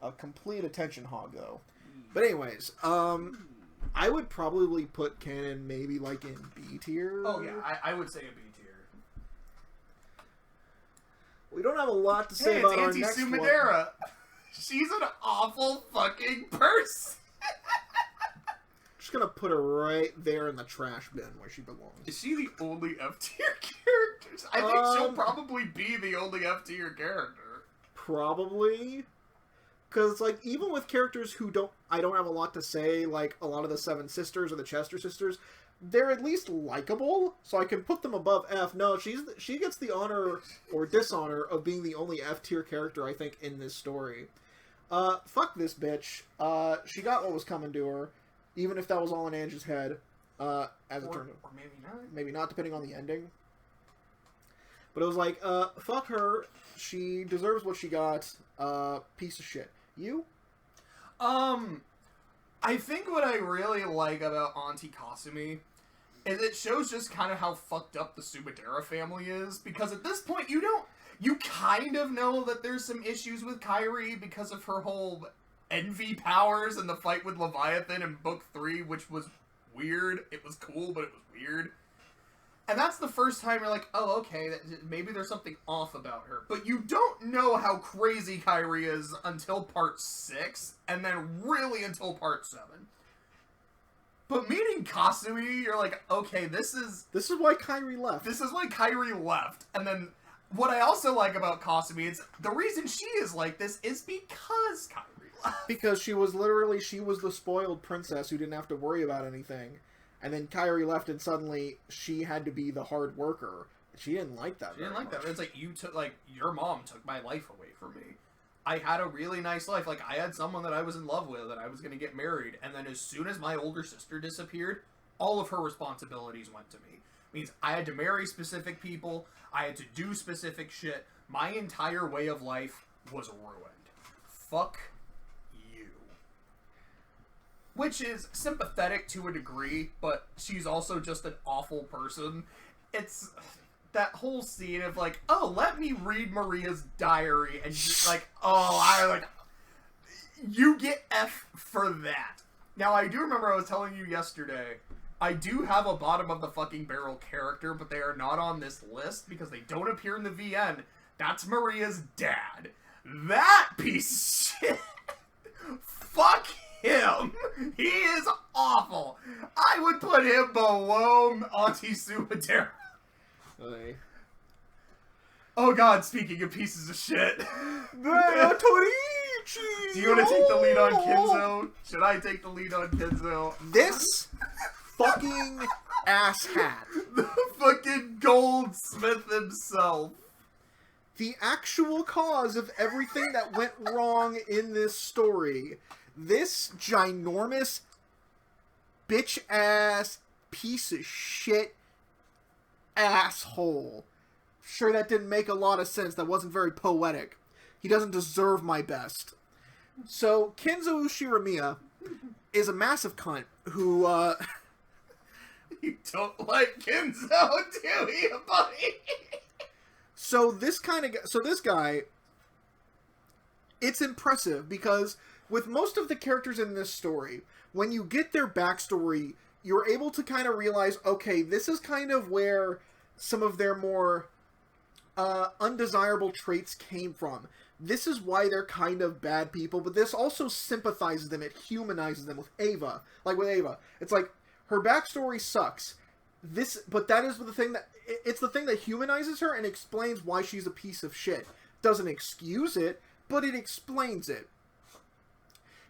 A complete attention hog, though. But anyways, I would probably put Kanon maybe like in B tier. Oh yeah, I would say a B tier. We don't have a lot to say about our next one. Sumidera. She's an awful fucking person. Just gonna put her right there in the trash bin where she belongs. Is she the only F tier character? I think she'll probably be the only F tier character. Probably. Because, like, even with characters who I don't have a lot to say, like a lot of the Seven Sisters or the Chester Sisters, they're at least likable, so I can put them above F. No, she gets the honor or dishonor of being the only F tier character, I think, in this story. Fuck this bitch. She got what was coming to her, even if that was all in Angie's head, as it turned out. Or maybe not. Maybe not, depending on the ending. But it was like, fuck her. She deserves what she got. Piece of shit. You? I think what I really like about Auntie Kasumi is it shows just kind of how fucked up the Sumidera family is, because at this point you kind of know that there's some issues with Kyrie because of her whole envy powers and the fight with Leviathan in book 3, which was weird. It was cool, but it was weird. And that's the first time you're like, oh, okay, maybe there's something off about her. But you don't know how crazy Kyrie is until part 6, and then really until part 7. But meeting Kasumi, you're like, okay, this is why Kyrie left. This is why Kyrie left. And then what I also like about Kasumi is the reason she is like this is because Kyrie left. Because she was the spoiled princess who didn't have to worry about anything. And then Kyrie left, and suddenly she had to be the hard worker. She didn't like that. She didn't like that. It's like your mom took my life away from me. I had a really nice life. Like, I had someone that I was in love with and I was going to get married. And then as soon as my older sister disappeared, all of her responsibilities went to me. Means I had to marry specific people. I had to do specific shit. My entire way of life was ruined. Fuck you. Which is sympathetic to a degree, but she's also just an awful person. It's that whole scene of like, oh, let me read Maria's diary, and you're like, oh, you get F for that. Now, I do remember I was telling you yesterday, I do have a bottom of the fucking barrel character, but they are not on this list because they don't appear in the VN. That's Maria's dad. That piece of shit. Fuck him. He is awful. I would put him below Auntie Sumadera. Okay. Oh god, speaking of pieces of shit. Do you want to take the lead on Kinzo? Should I take the lead on Kinzo? This fucking asshat. The fucking goldsmith himself. The actual cause of everything that went wrong in this story. This ginormous bitch-ass piece of shit asshole. Sure, that didn't make a lot of sense. That wasn't very poetic. He doesn't deserve my best. So, Kinzo Ushiramiya is a massive cunt who, You don't like Kinzo, do you, buddy? So this guy, it's impressive because with most of the characters in this story, when you get their backstory, you're able to kind of realize, okay, this is kind of where some of their more undesirable traits came from. This is why they're kind of bad people, but this also sympathizes them, it humanizes them with Eva. Like with Eva, it's like, her backstory sucks. But that is the thing that, it's the thing that humanizes her and explains why she's a piece of shit. Doesn't excuse it, but it explains it.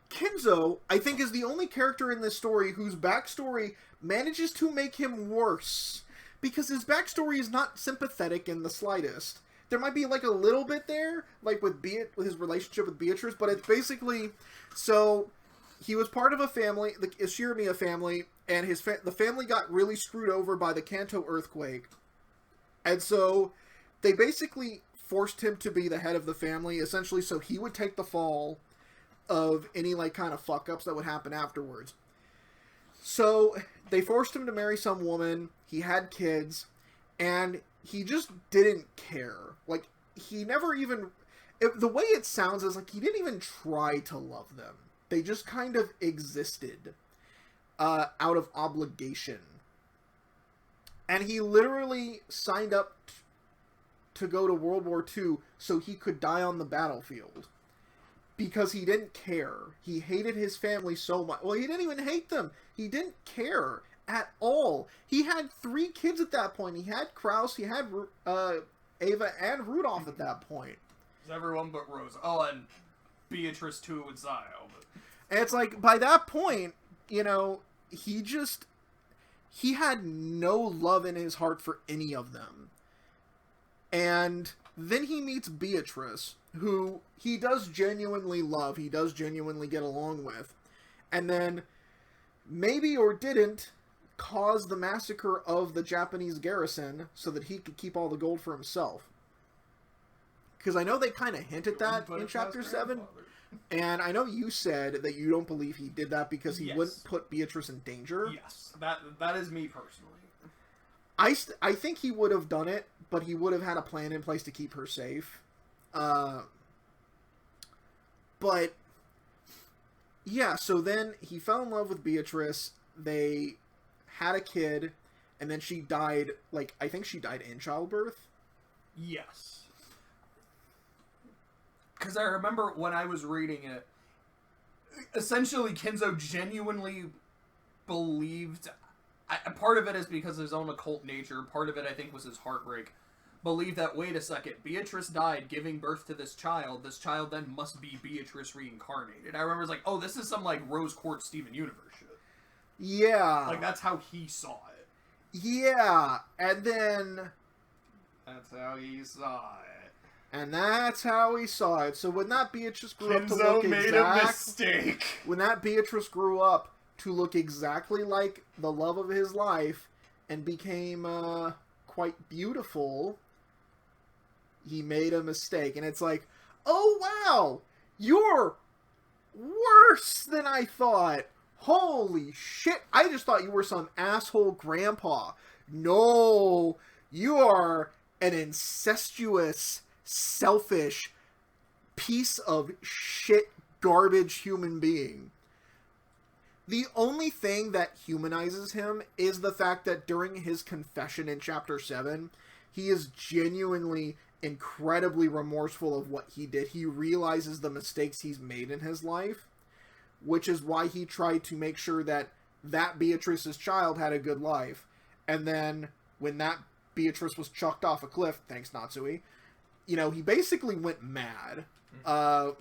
Kinzo, I think, is the only character in this story whose backstory manages to make him worse. Because his backstory is not sympathetic in the slightest. There might be, like, a little bit there, like, with his relationship with Beatrice, but it's basically, so, he was part of a family, the Ushiramiya family, and the family got really screwed over by the Kanto earthquake. And so, they basically forced him to be the head of the family, essentially so he would take the fall of any, like, kind of fuck-ups that would happen afterwards. So, they forced him to marry some woman, he had kids, and he just didn't care. Like, he never even... the way it sounds is like he didn't even try to love them. They just kind of existed out of obligation. And he literally signed up to go to World War II so he could die on the battlefield. Because he didn't care. He hated his family so much. Well, he didn't even hate them. He didn't care at all. He had 3 kids at that point. He had Krauss, he had Eva, and Rudolph at that point. It's everyone but Rosa. Oh, and Beatrice too with Zio. But... And it's like, by that point, you know, he had no love in his heart for any of them. And then he meets Beatrice, who he does genuinely love, he does genuinely get along with. And then, maybe or didn't, cause the massacre of the Japanese garrison so that he could keep all the gold for himself. Because I know they kind of hint at that in Chapter 7. And I know you said that you don't believe he did that because he wouldn't put Beatrice in danger. Yes, that is me personally. I think he would have done it, but he would have had a plan in place to keep her safe. But, yeah, so then he fell in love with Beatrice, they had a kid, and then she died, like, I think she died in childbirth? Yes. Because I remember when I was reading it, essentially Kinzo genuinely believed, part of it is because of his own occult nature, part of it I think was his heartbreak, believed that, wait a second, Beatrice died giving birth to this child then must be Beatrice reincarnated. I remember it was like, oh, this is some, like, Rose Quartz Steven Universe shit. Yeah. Like, that's how he saw it. Yeah, and then... That's how he saw it. And that's how he saw it. So when that Beatrice grew up to Kinzo look made a mistake. When that Beatrice grew up to look exactly like the love of his life and became quite beautiful, he made a mistake. And it's like, oh wow, you're worse than I thought. Holy shit, I just thought you were some asshole grandpa. No, you are an incestuous, selfish piece of shit garbage human being. The only thing that humanizes him is the fact that during his confession in Chapter 7, he is genuinely incredibly remorseful of what he did. He realizes the mistakes he's made in his life, which is why he tried to make sure that Beatrice's child had a good life. And then when that Beatrice was chucked off a cliff, thanks Natsui, he basically went mad. And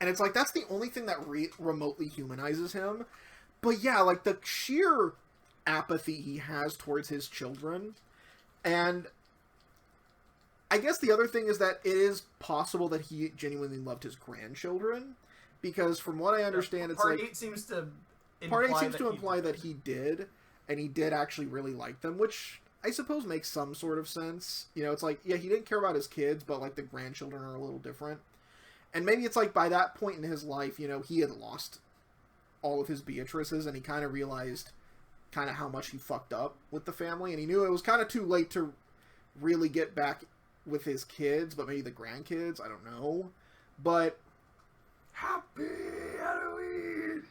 it's like, that's the only thing that remotely humanizes him. But yeah, like, the sheer apathy he has towards his children. And I guess the other thing is that it is possible that he genuinely loved his grandchildren. Because from what I understand, it's Part like... 8 seems to imply that he did. And he did actually really like them, which I suppose makes some sort of sense. It's like, yeah, he didn't care about his kids, but, like, the grandchildren are a little different. And maybe it's like by that point in his life, he had lost all of his Beatrices, and he kind of realized kind of how much he fucked up with the family, and he knew it was kind of too late to really get back with his kids, but maybe the grandkids, I don't know. But happy Halloween!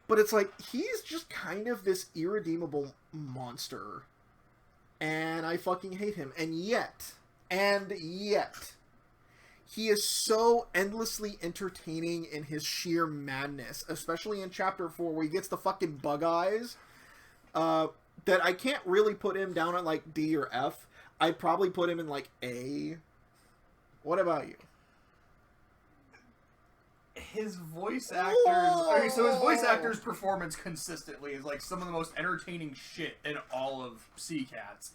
But it's like, he's just kind of this irredeemable monster, and I fucking hate him. And yet, he is so endlessly entertaining in his sheer madness, especially in Chapter 4, where he gets the fucking bug eyes, that I can't really put him down at, like, D or F. I'd probably put him in, like, A. What about you? His voice actors... Okay, so his voice actor's performance consistently is, like, some of the most entertaining shit in all of Sea Cats.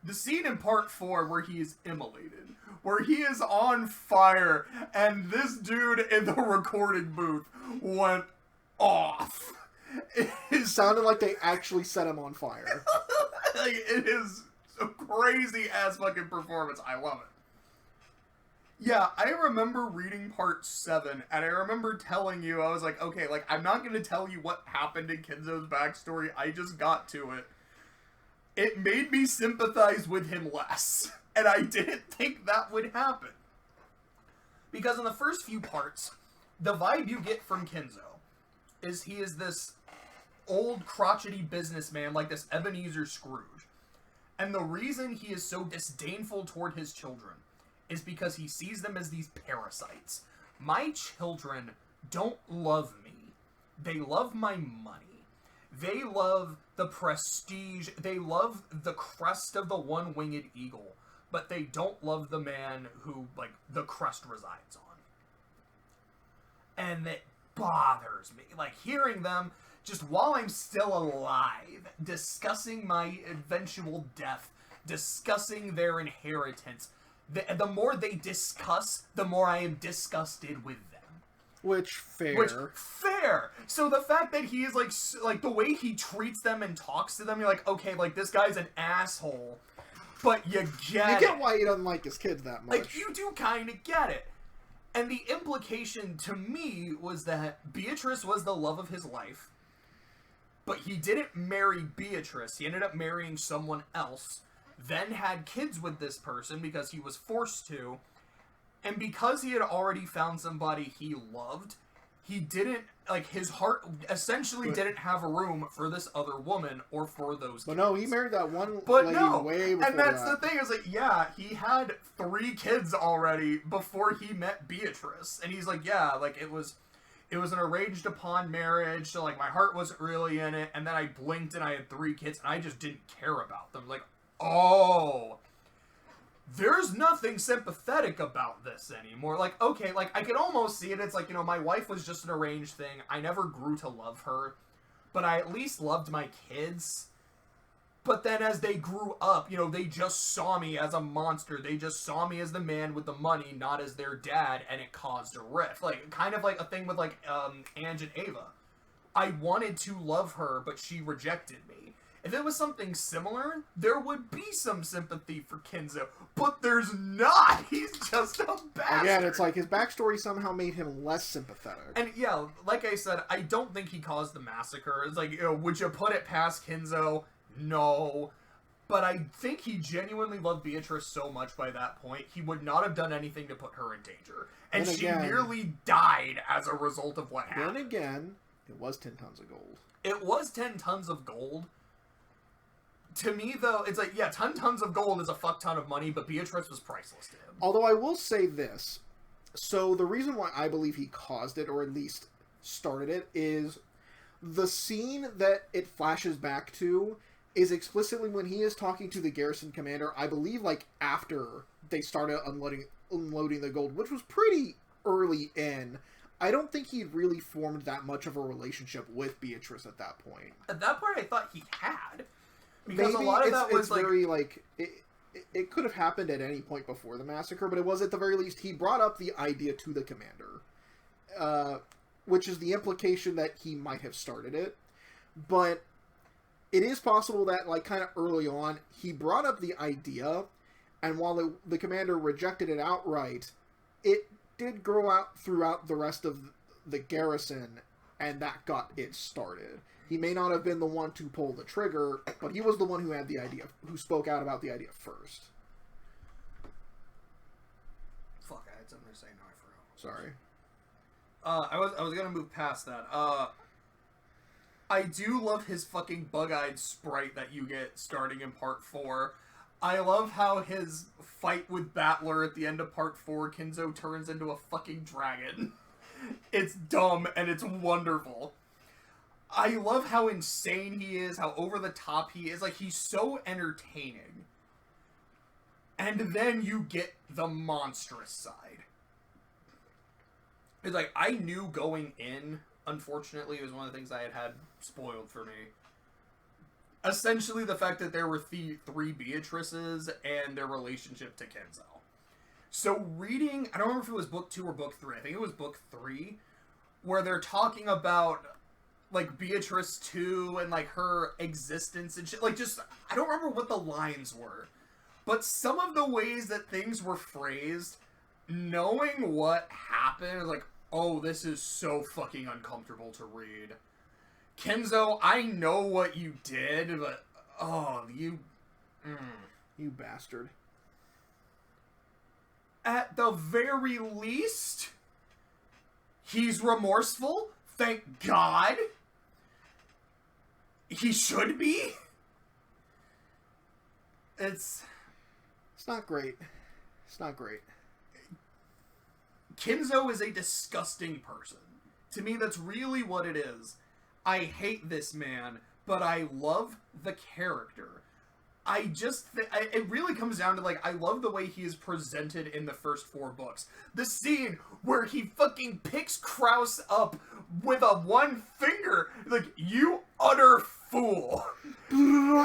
The scene in Part 4 where he is immolated, where he is on fire, and this dude in the recording booth went off. It sounded like they actually set him on fire. Like, it is a crazy-ass fucking performance. I love it. Yeah, I remember reading Part 7, and I remember telling you, I was like, okay, like, I'm not going to tell you what happened in Kinzo's backstory, I just got to it. It made me sympathize with him less. And I didn't think that would happen. Because in the first few parts, the vibe you get from Kinzo is he is this old crotchety businessman, like this Ebenezer Scrooge. And the reason he is so disdainful toward his children is because he sees them as these parasites. My children don't love me. They love my money. They love the prestige, they love the crest of the one-winged eagle, but they don't love the man who, like, the crest resides on. And it bothers me. Like, hearing them, just while I'm still alive, discussing my eventual death, discussing their inheritance, the more they discuss, the more I am disgusted with them. Fair. So the fact that he is like the way he treats them and talks to them, you're like, okay, like this guy's an asshole, but you get why he doesn't like his kids that much. Like, you do kind of get it. And the implication to me was that Beatrice was the love of his life, but he didn't marry Beatrice. He ended up marrying someone else, then had kids with this person because he was forced to. And because he had already found somebody he loved, he didn't, like, his heart essentially didn't have a room for this other woman or for those kids. But no, he married that one lady way before and that's the thing, is like, yeah, he had 3 kids already before he met Beatrice. And he's like, yeah, like, it was an arranged upon marriage, so, like, my heart wasn't really in it, and then I blinked and I had 3 kids, and I just didn't care about them. Like, oh... There's nothing sympathetic about this anymore. Like, okay, like, I can almost see it. It's like, my wife was just an arranged thing. I never grew to love her, but I at least loved my kids. But then as they grew up, you know, they just saw me as a monster. They just saw me as the man with the money, not as their dad, and it caused a rift. Like, kind of like a thing with, like, Ange and Ava. I wanted to love her, but she rejected me. If it was something similar, there would be some sympathy for Kinzo. But there's not! He's just a bastard! Again, it's like his backstory somehow made him less sympathetic. And yeah, like I said, I don't think he caused the massacre. It's like, you know, would you put it past Kinzo? No. But I think he genuinely loved Beatrice so much by that point, he would not have done anything to put her in danger. And she nearly died as a result of what happened. Then again, it was 10 tons of gold. It was 10 tons of gold. To me, though, it's like, yeah, 10 tons of gold is a fuck ton of money, but Beatrice was priceless to him. Although I will say this. So the reason why I believe he caused it, or at least started it, is the scene that it flashes back to is explicitly when he is talking to the garrison commander, I believe, like, after they started unloading the gold, which was pretty early in. I don't think he'd really formed that much of a relationship with Beatrice at that point. At that point, I thought he had. Because maybe a lot of that was, like... very, like... It could have happened at any point before the massacre, but it was, at the very least, he brought up the idea to the commander. Which is the implication that he might have started it. But it is possible that, like, kind of early on, he brought up the idea, and while the commander rejected it outright, it did grow out throughout the rest of the garrison, and that got it started. He may not have been the one to pull the trigger, but he was the one who had the idea, who spoke out about the idea first. Fuck, I had something to say, now I forgot. Sorry. I was gonna move past that. I do love his fucking bug-eyed sprite that you get starting in part 4. I love how his fight with Battler at the end of part 4, Kinzo turns into a fucking dragon. It's dumb and it's wonderful. I love how insane he is, how over the top he is. Like, he's so entertaining. And then you get the monstrous side. It's like, I knew going in, unfortunately, it was one of the things I had spoiled for me. Essentially, the fact that there were 3 Beatrices and their relationship to Kinzo. So reading, I don't remember if it was book 2 or book 3, I think it was book 3, where they're talking about, like, Beatrice 2 and, like, her existence and shit. Like, just, I don't remember what the lines were. But some of the ways that things were phrased, knowing what happened, like, oh, this is so fucking uncomfortable to read. Kinzo, I know what you did, but, oh, you... You bastard. At the very least, he's remorseful. Thank God. He should be. It's not great. It's not great. Kinzo is a disgusting person. To me, that's really what it is. I hate this man, but I love the character. I just... it really comes down to, like, I love the way he is presented in the first 4 books. The scene where he fucking picks Krauss up with a one finger. Like, you utter fool. And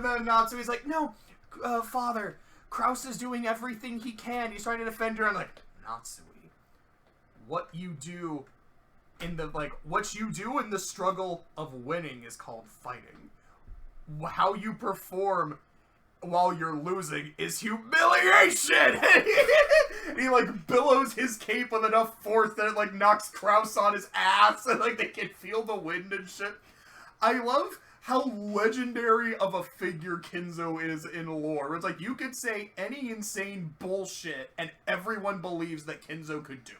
then Natsume's like, no, father, Krauss is doing everything he can. He's trying to defend her. I'm like, Natsue, what you do in the, like, what you do in the struggle of winning is called fighting. How you perform while you're losing is humiliation! And he, like, billows his cape with enough force that it, like, knocks Krauss on his ass, and, like, they can feel the wind and shit. I love how legendary of a figure Kinzo is in lore. It's like, you could say any insane bullshit, and everyone believes that Kinzo could do it.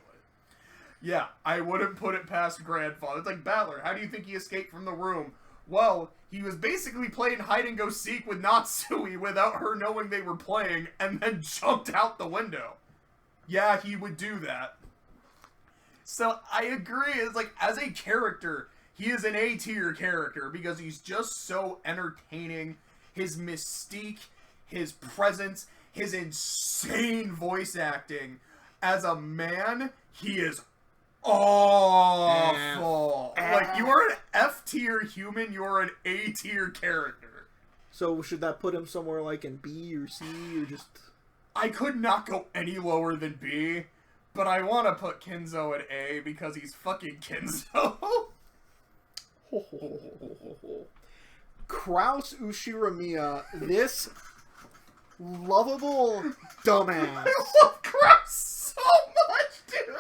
Yeah, I wouldn't put it past Grandfather. It's like, Battler, how do you think he escaped from the room? Well, he was basically playing hide-and-go-seek with Natsui without her knowing they were playing, and then jumped out the window. Yeah, he would do that. So, I agree. It's like, as a character, he is an A-tier character, because he's just so entertaining. His mystique, his presence, his insane voice acting. As a man, he is awful. Like, you are an F tier human, you're an A tier character. So should that put him somewhere like in B or C or just... I could not go any lower than B, but I want to put Kinzo at A because he's fucking Kinzo. Krauss Ushiramiya, this lovable dumbass. I love Krauss so much, dude.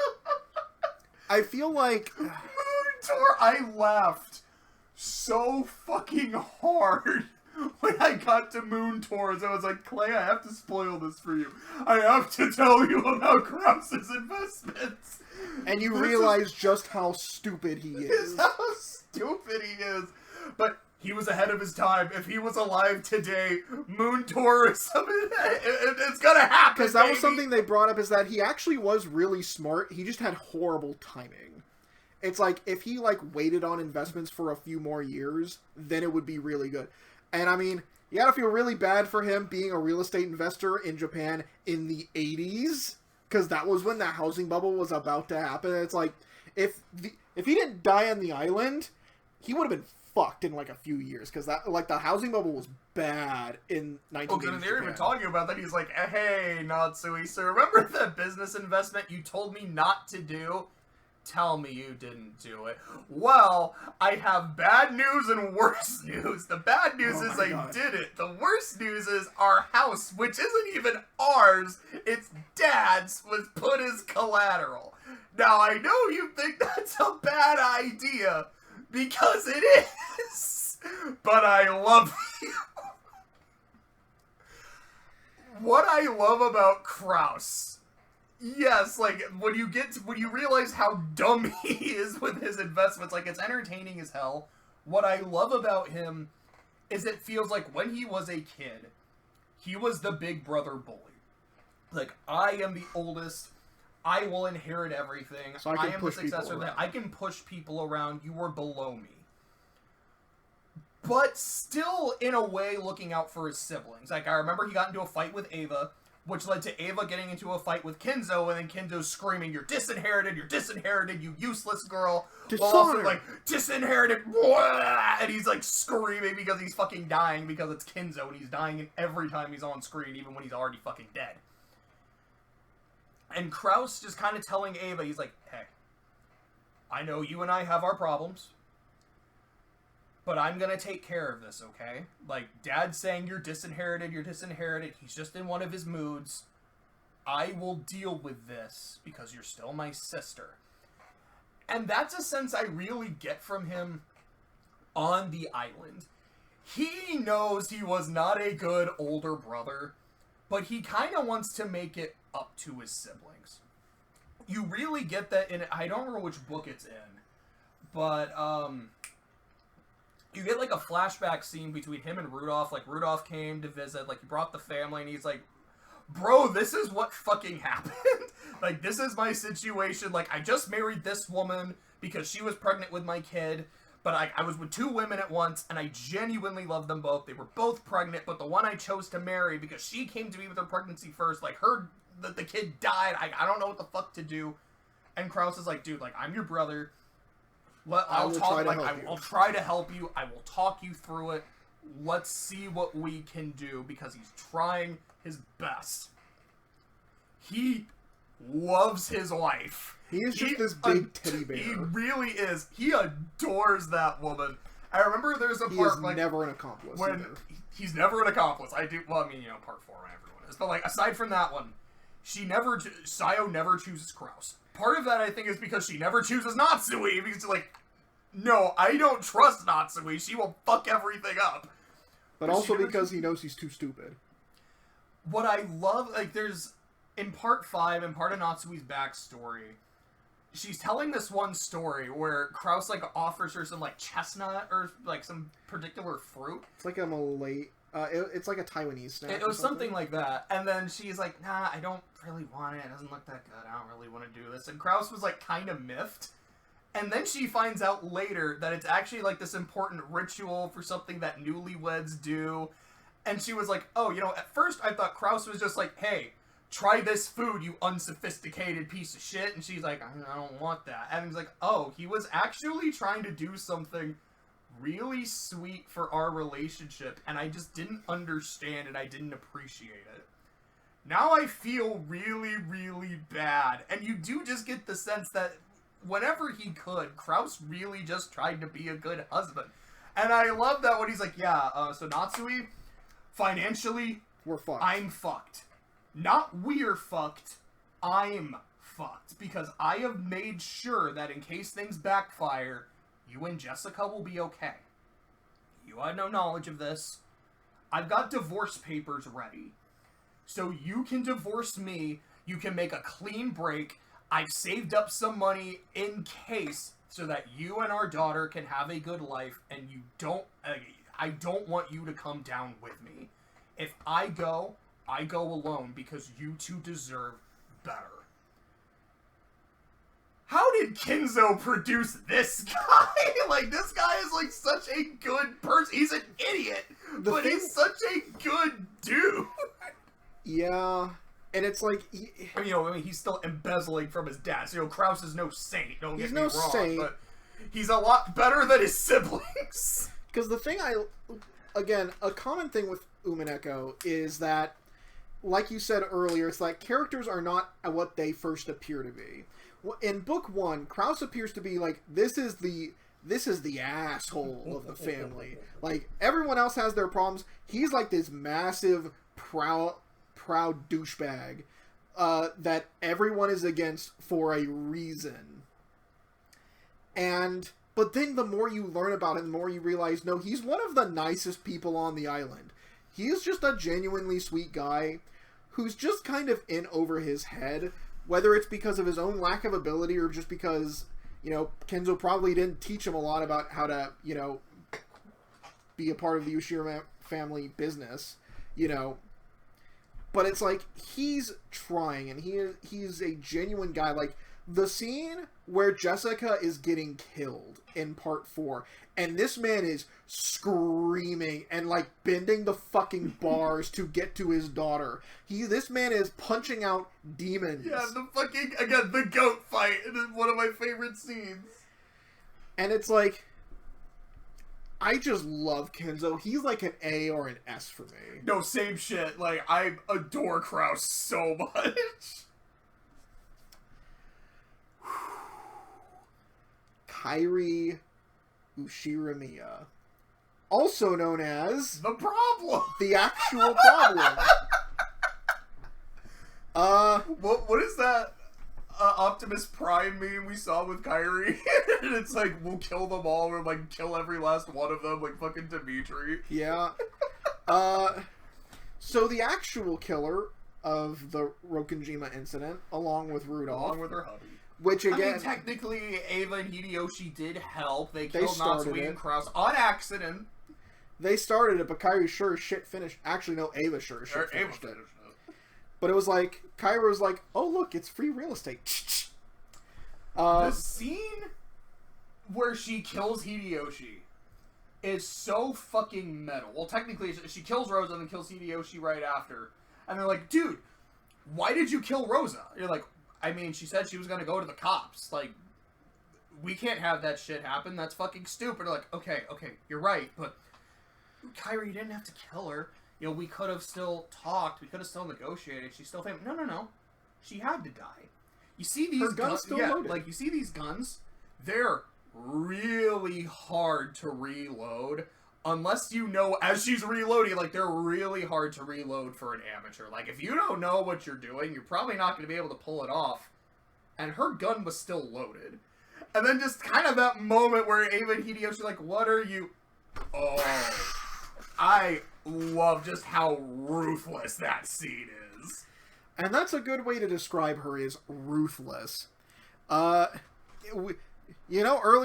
I feel like... Moontor, I laughed so fucking hard when I got to Moon Tours. I was like, Clay, I have to spoil this for you. I have to tell you about Krauss's investments. And you realize just how stupid he is. How stupid he is. But he was ahead of his time. If he was alive today, Moon Tour is something. It's gonna happen. Because that was something they brought up, is that he actually was really smart. He just had horrible timing. It's like, if he, like, waited on investments for a few more years, then it would be really good. And, I mean, you gotta feel really bad for him being a real estate investor in Japan in the 80s. Because that was when the housing bubble was about to happen. It's like, if he didn't die on the island, he would have been fucked in, like, a few years. Because, that, like, the housing bubble was bad in 1980s Well, and they're even talking about that. He's like, hey, Natsui, so remember the business investment you told me not to do? Tell me you didn't do it. Well, I have bad news and worse news. The bad news is I did it. The worst news is our house, which isn't even ours, it's Dad's, was put as collateral. Now, I know you think that's a bad idea, because it is, but I love you. What I love about Krauss... Yes, like, when you realize how dumb he is with his investments, like, it's entertaining as hell. What I love about him is it feels like when he was a kid, he was the big brother bully. Like, I am the oldest, I will inherit everything, so I am the successor, that I can push people around, you are below me. But still, in a way, looking out for his siblings. Like, I remember he got into a fight with Eva, which led to Eva getting into a fight with Kinzo, and then Kinzo's screaming, you're disinherited, you useless girl. While also, like, disinherited, and he's, like, screaming because he's fucking dying because it's Kinzo, and he's dying every time he's on screen, even when he's already fucking dead. And Krauss just kind of telling Eva, he's like, hey, I know you and I have our problems, but I'm gonna take care of this, okay? Like, Dad's saying you're disinherited, he's just in one of his moods. I will deal with this, because you're still my sister. And that's a sense I really get from him on the island. He knows he was not a good older brother, but he kind of wants to make it up to his siblings. You really get that in, I don't remember which book it's in, but, you get, like, a flashback scene between him and Rudolph. Like, Rudolph came to visit, like, he brought the family, and he's like, bro, this is what fucking happened. Like, this is my situation. Like, I just married this woman because she was pregnant with my kid, but I was with 2 women at once, and I genuinely loved them both. They were both pregnant, but the one I chose to marry, because she came to me with her pregnancy first, like, the kid died. I don't know what the fuck to do. And Krauss is like, dude, like, I'm your brother. I'll try to help you. I will talk you through it. Let's see what we can do, because he's trying his best. He loves his wife. He is just this big teddy bear. He really is. He adores that woman. I remember there's a part... He is like, never an accomplice. He's never an accomplice. Part 4, everyone is. But, like, aside from that one, Sayo never chooses Krauss. Part of that, I think, is because she never chooses Natsui, because, like, no, I don't trust Natsui. She will fuck everything up. But also because he knows he's too stupid. What I love, like, there's, in part 5, and part of Natsui's backstory, she's telling this one story where Krauss, like, offers her some, like, chestnut or, like, some particular fruit. It's like a Malay... it's like a Taiwanese snack. It was something like that. And then she's like, nah, I don't really want it. It doesn't look that good. I don't really want to do this. And Krauss was, like, kind of miffed. And then she finds out later that it's actually, like, this important ritual for something that newlyweds do. And she was like, oh, you know, at first I thought Krauss was just like, hey, try this food, you unsophisticated piece of shit. And she's like, I don't want that. And he's like, oh, he was actually trying to do something really sweet for our relationship, and I just didn't understand and I didn't appreciate it. Now I feel really, really bad. And you do just get the sense that whenever he could, Krauss really just tried to be a good husband. And I love that when he's like, yeah, so Natsui, financially, we're fucked. I'm fucked. Not we're fucked, I'm fucked. Because I have made sure that in case things backfire, you and Jessica will be okay. You had no knowledge of this. I've got divorce papers ready. So you can divorce me, you can make a clean break. I've saved up some money in case so that you and our daughter can have a good life, and you don't, I don't want you to come down with me. If I go alone because you two deserve better. How did Kinzo produce this guy? Like, this guy is like such a good person. He's an idiot, but he's such a good dude. Yeah, and it's like... he's still embezzling from his dad. So, Krauss is no saint, don't get me wrong. Saint. But he's a lot better than his siblings. Because the thing again, a common thing with Umineko is that, like you said earlier, it's like characters are not what they first appear to be. In book 1, Krauss appears to be like, this is the asshole of the family. Like, everyone else has their problems. He's like this massive, proud douchebag that everyone is against for a reason. But then the more you learn about him, the more you realize, no, he's one of the nicest people on the island. He is just a genuinely sweet guy who's just kind of in over his head, whether it's because of his own lack of ability or just because, Kinzo probably didn't teach him a lot about how to, be a part of the Ushiro family business, But it's like, he's trying, and he's a genuine guy. Like, the scene where Jessica is getting killed in part 4, and this man is screaming and, like, bending the fucking bars to get to his daughter. This man is punching out demons. Yeah, the goat fight. It is one of my favorite scenes. And it's like, I just love Kinzo. He's like an A or an S for me. No, same shit. Like, I adore Krauss so much. Kyrie Ushiramiya, also known as the problem, the actual problem. What is that Optimus Prime meme we saw with Kyrie? And it's like, we'll kill them all, or like kill every last one of them, like fucking Dimitri. Yeah. So the actual killer of the Rokenjima incident, along with Rudolph, along with her hubby. Which again, technically, Eva and Hideyoshi did help. They killed Natsui and Krauss on accident. They started it, but Kyrie sure as shit finished. Actually, no, Eva sure as shit finished it. But it was like, Kyrie was like, oh look, it's free real estate. The scene where she kills Hideyoshi is so fucking metal. Well, technically, she kills Rosa and then kills Hideyoshi right after. And they're like, dude, why did you kill Rosa? You're like, I mean, she said she was going to go to the cops. Like, we can't have that shit happen. That's fucking stupid. They're like, okay, you're right. But, Kyrie, you didn't have to kill her. We could have still talked. We could have still negotiated. She's still famous. No. She had to die. You see these guns? Yeah, loaded. Like, you see these guns? They're really hard to reload. Unless you know, as she's reloading, like, they're really hard to reload for an amateur. Like, if you don't know what you're doing, you're probably not going to be able to pull it off. And her gun was still loaded. And then just kind of that moment where Eva and Hideyoshi are like, what are you... Oh. I love just how ruthless that scene is. And that's a good way to describe her, is ruthless. Earlier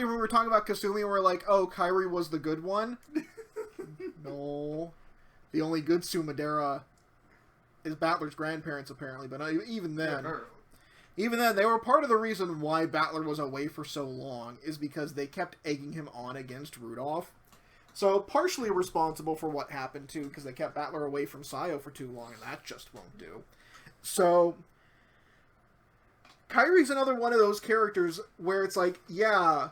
when we were talking about Kasumi, we were like, oh, Kyrie was the good one. No. The only good Sumadera is Battler's grandparents, apparently. But even then, they were part of the reason why Battler was away for so long, is because they kept egging him on against Rudolph. So, partially responsible for what happened, too, because they kept Battler away from Sayo for too long, and that just won't do. So, Kyrie's another one of those characters where it's like, yeah,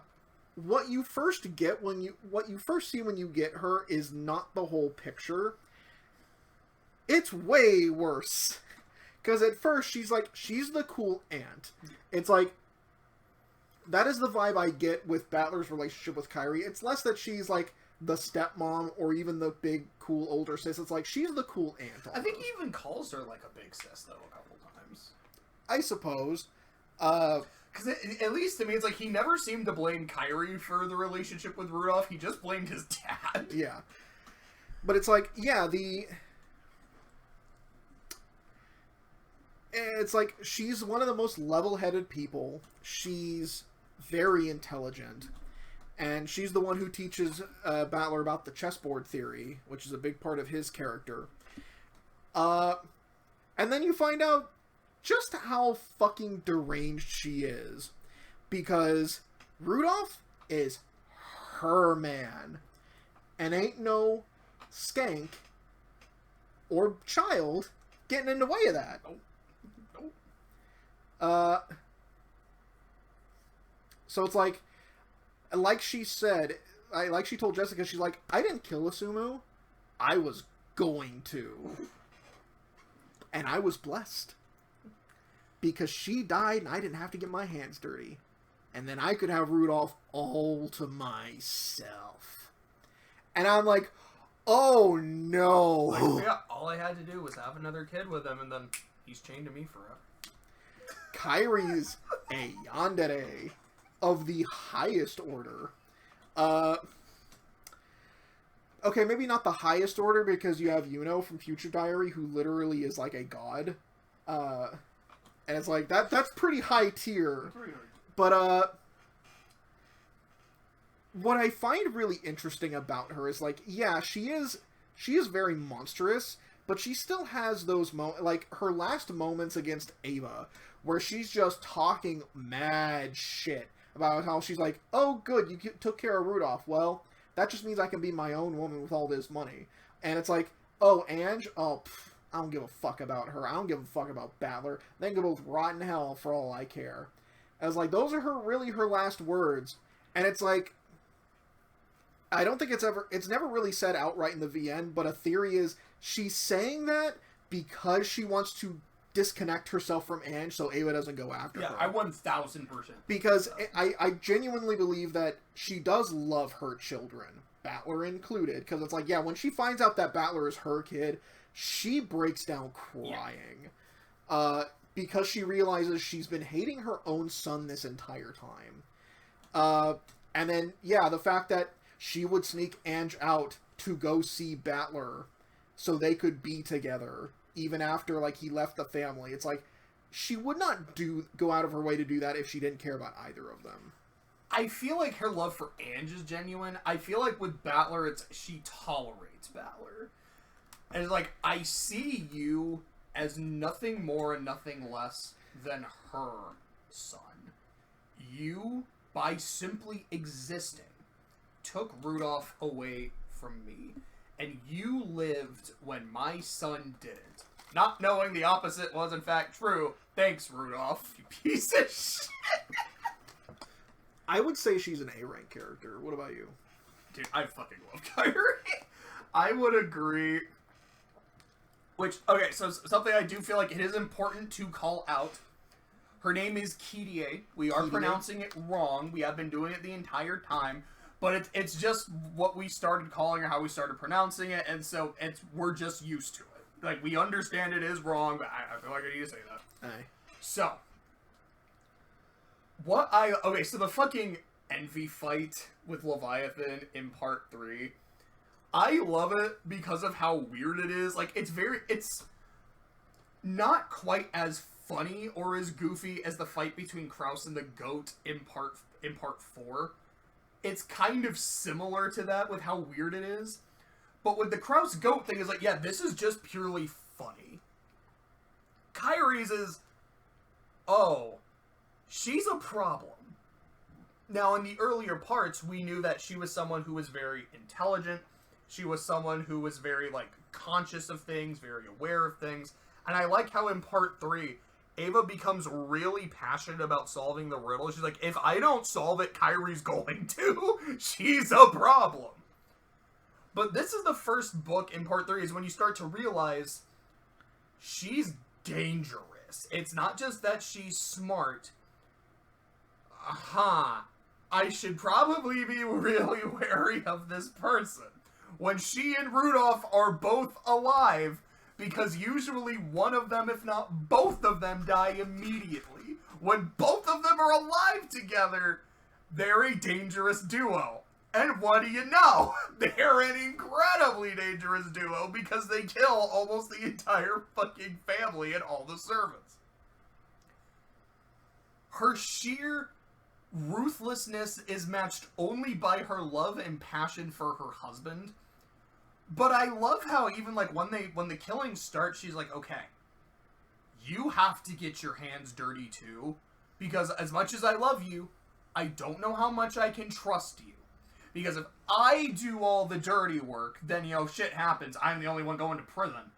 what you first see when you get her is not the whole picture. It's way worse. Because at first, she's the cool aunt. It's like, that is the vibe I get with Battler's relationship with Kyrie. It's less that she's like the stepmom or even the big cool older sis. It's like she's the cool aunt. Almost. I think he even calls her like a big sis though a couple times. I suppose. Because at least to me, it's like he never seemed to blame Kyrie for the relationship with Rudolph. He just blamed his dad. Yeah. But it's like, yeah, it's like she's one of the most level-headed people. She's very intelligent. And she's the one who teaches Battler about the chessboard theory, which is a big part of his character. And then you find out just how fucking deranged she is. Because Rudolph is her man. And ain't no skank or child getting in the way of that. So it's like she said, like she told Jessica, she's like, I didn't kill Asumu. I was going to. And I was blessed. Because she died and I didn't have to get my hands dirty. And then I could have Rudolph all to myself. And I'm like, oh no. Like, yeah, all I had to do was have another kid with him and then he's chained to me forever. Kyrie's a yandere of the highest order. Okay, maybe not the highest order because you have Yuno from Future Diary who literally is like a god. And it's like, that's pretty high tier. But, what I find really interesting about her is like, yeah, she is very monstrous, but she still has those moments, like her last moments against Eva, where she's just talking mad shit about how she's like, oh, good, you took care of Rudolph. Well, that just means I can be my own woman with all this money. And it's like, oh, Ange? Oh, I don't give a fuck about her. I don't give a fuck about Battler. They can go both rot in hell for all I care. I was like, those are really her last words. And it's like, I don't think it's never really said outright in the VN, but a theory is she's saying that because she wants to disconnect herself from Ange so Ava doesn't go after her. Yeah, I 1000%. Because I genuinely believe that she does love her children, Battler included, because it's like, yeah, when she finds out that Battler is her kid, she breaks down crying. Yeah. Because she realizes she's been hating her own son this entire time. And then, yeah, the fact that she would sneak Ange out to go see Battler so they could be together, even after, like, he left the family. It's like, she would not go out of her way to do that if she didn't care about either of them. I feel like her love for Ange is genuine. I feel like with Battler, it's she tolerates Battler. And it's like, I see you as nothing more and nothing less than her son. You, by simply existing, took Rudolph away from me. And you lived when my son didn't. Not knowing the opposite was in fact true. Thanks, Rudolph, you piece of shit. I would say she's an A-rank character. What about you? Dude, I fucking love Kyrie. I would agree. Which, okay, so something I do feel like it is important to call out. Her name is Kyrie. We are pronouncing it wrong. We have been doing it the entire time. But it's just what we started calling her, how we started pronouncing it, and so we're just used to it. Like, we understand it is wrong, but I feel like I need to say that. Aye. So, so the fucking Envy fight with Leviathan in part 3, I love it because of how weird it is. Like, it's not quite as funny or as goofy as the fight between Krauss and the goat in part 4. It's kind of similar to that with how weird it is. But with the Krauss goat thing, is like, yeah, this is just purely funny. Kyrie's is, oh, she's a problem. Now, in the earlier parts, we knew that she was someone who was very intelligent. She was someone who was very, like, conscious of things, very aware of things. And I like how in part 3, Eva becomes really passionate about solving the riddle. She's like, if I don't solve it, Kyrie's going to. She's a problem. But this is the first book in part 3 is when you start to realize she's dangerous. It's not just that she's smart. I should probably be really wary of this person. When she and Rudolph are both alive, because usually one of them, if not both of them, die immediately. When both of them are alive together, they're a dangerous duo. And what do you know? They're an incredibly dangerous duo because they kill almost the entire fucking family and all the servants. Her sheer ruthlessness is matched only by her love and passion for her husband. But I love how even like when the killings start, she's like, okay, you have to get your hands dirty too, because as much as I love you, I don't know how much I can trust you. Because if I do all the dirty work, then, you know, shit happens. I'm the only one going to prison.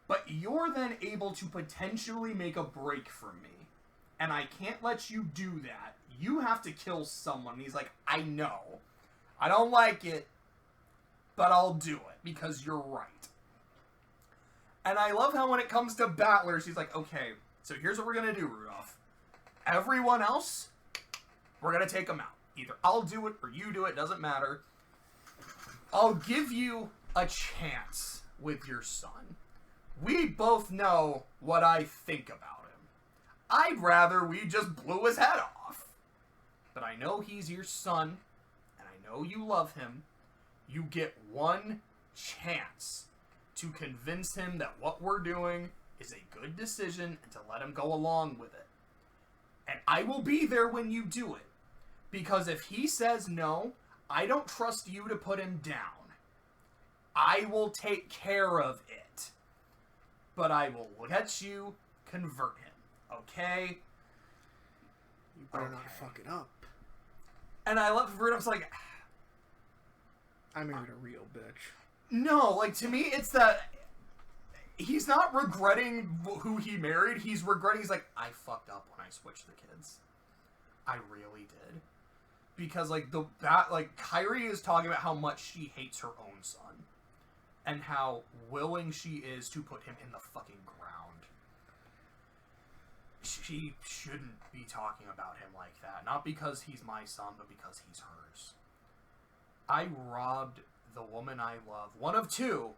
But you're then able to potentially make a break from me. And I can't let you do that. You have to kill someone. And he's like, I know. I don't like it, but I'll do it because you're right. And I love how when it comes to Battler, she's like, okay, so here's what we're going to do, Rudolph. Everyone else, we're going to take them out. Either I'll do it or you do it, doesn't matter. I'll give you a chance with your son. We both know what I think about him. I'd rather we just blew his head off. But I know he's your son, and I know you love him. You get one chance to convince him that what we're doing is a good decision and to let him go along with it. And I will be there when you do it. Because if he says no, I don't trust you to put him down. I will take care of it. But I will let you convert him. Okay? You better not fuck it up. And I love Rudolph's like, I married a real bitch. No, like, to me, it's that he's not regretting who he married. He's regretting, he's like, I fucked up when I switched the kids. I really did. Because, like, Kyrie is talking about how much she hates her own son. And how willing she is to put him in the fucking ground. She shouldn't be talking about him like that. Not because he's my son, but because he's hers. I robbed the woman I love. One of two.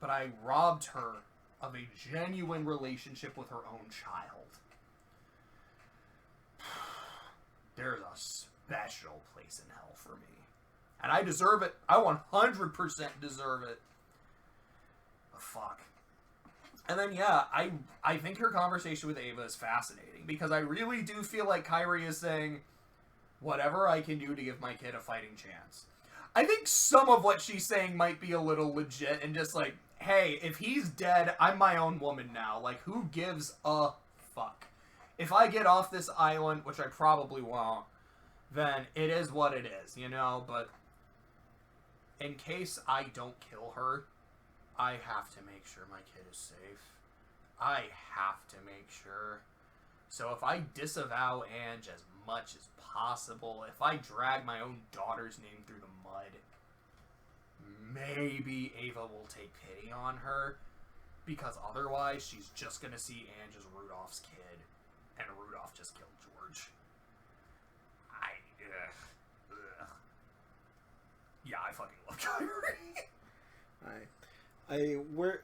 But I robbed her of a genuine relationship with her own child. There's a special place in hell for me. And I deserve it. I 100% deserve it. But fuck. And then, yeah, I think her conversation with Eva is fascinating. Because I really do feel like Kyrie is saying, whatever I can do to give my kid a fighting chance. I think some of what she's saying might be a little legit. And just like, hey, if he's dead, I'm my own woman now. Like, who gives a fuck? If I get off this island, which I probably won't, then it is what it is, you know? But in case I don't kill her, I have to make sure my kid is safe. I have to make sure. So if I disavow Ange as much as possible, if I drag my own daughter's name through the mud, maybe Eva will take pity on her. Because otherwise, she's just going to see Ange as Rudolph's kid. And Rudolph just killed George. Yeah, I fucking love Kyrie.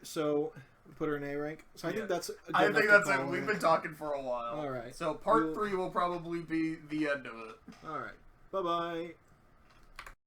So we put her in A rank. So I think that's. I think that's it. We've been talking for a while. All right. So part 3 will probably be the end of it. All right. Bye bye.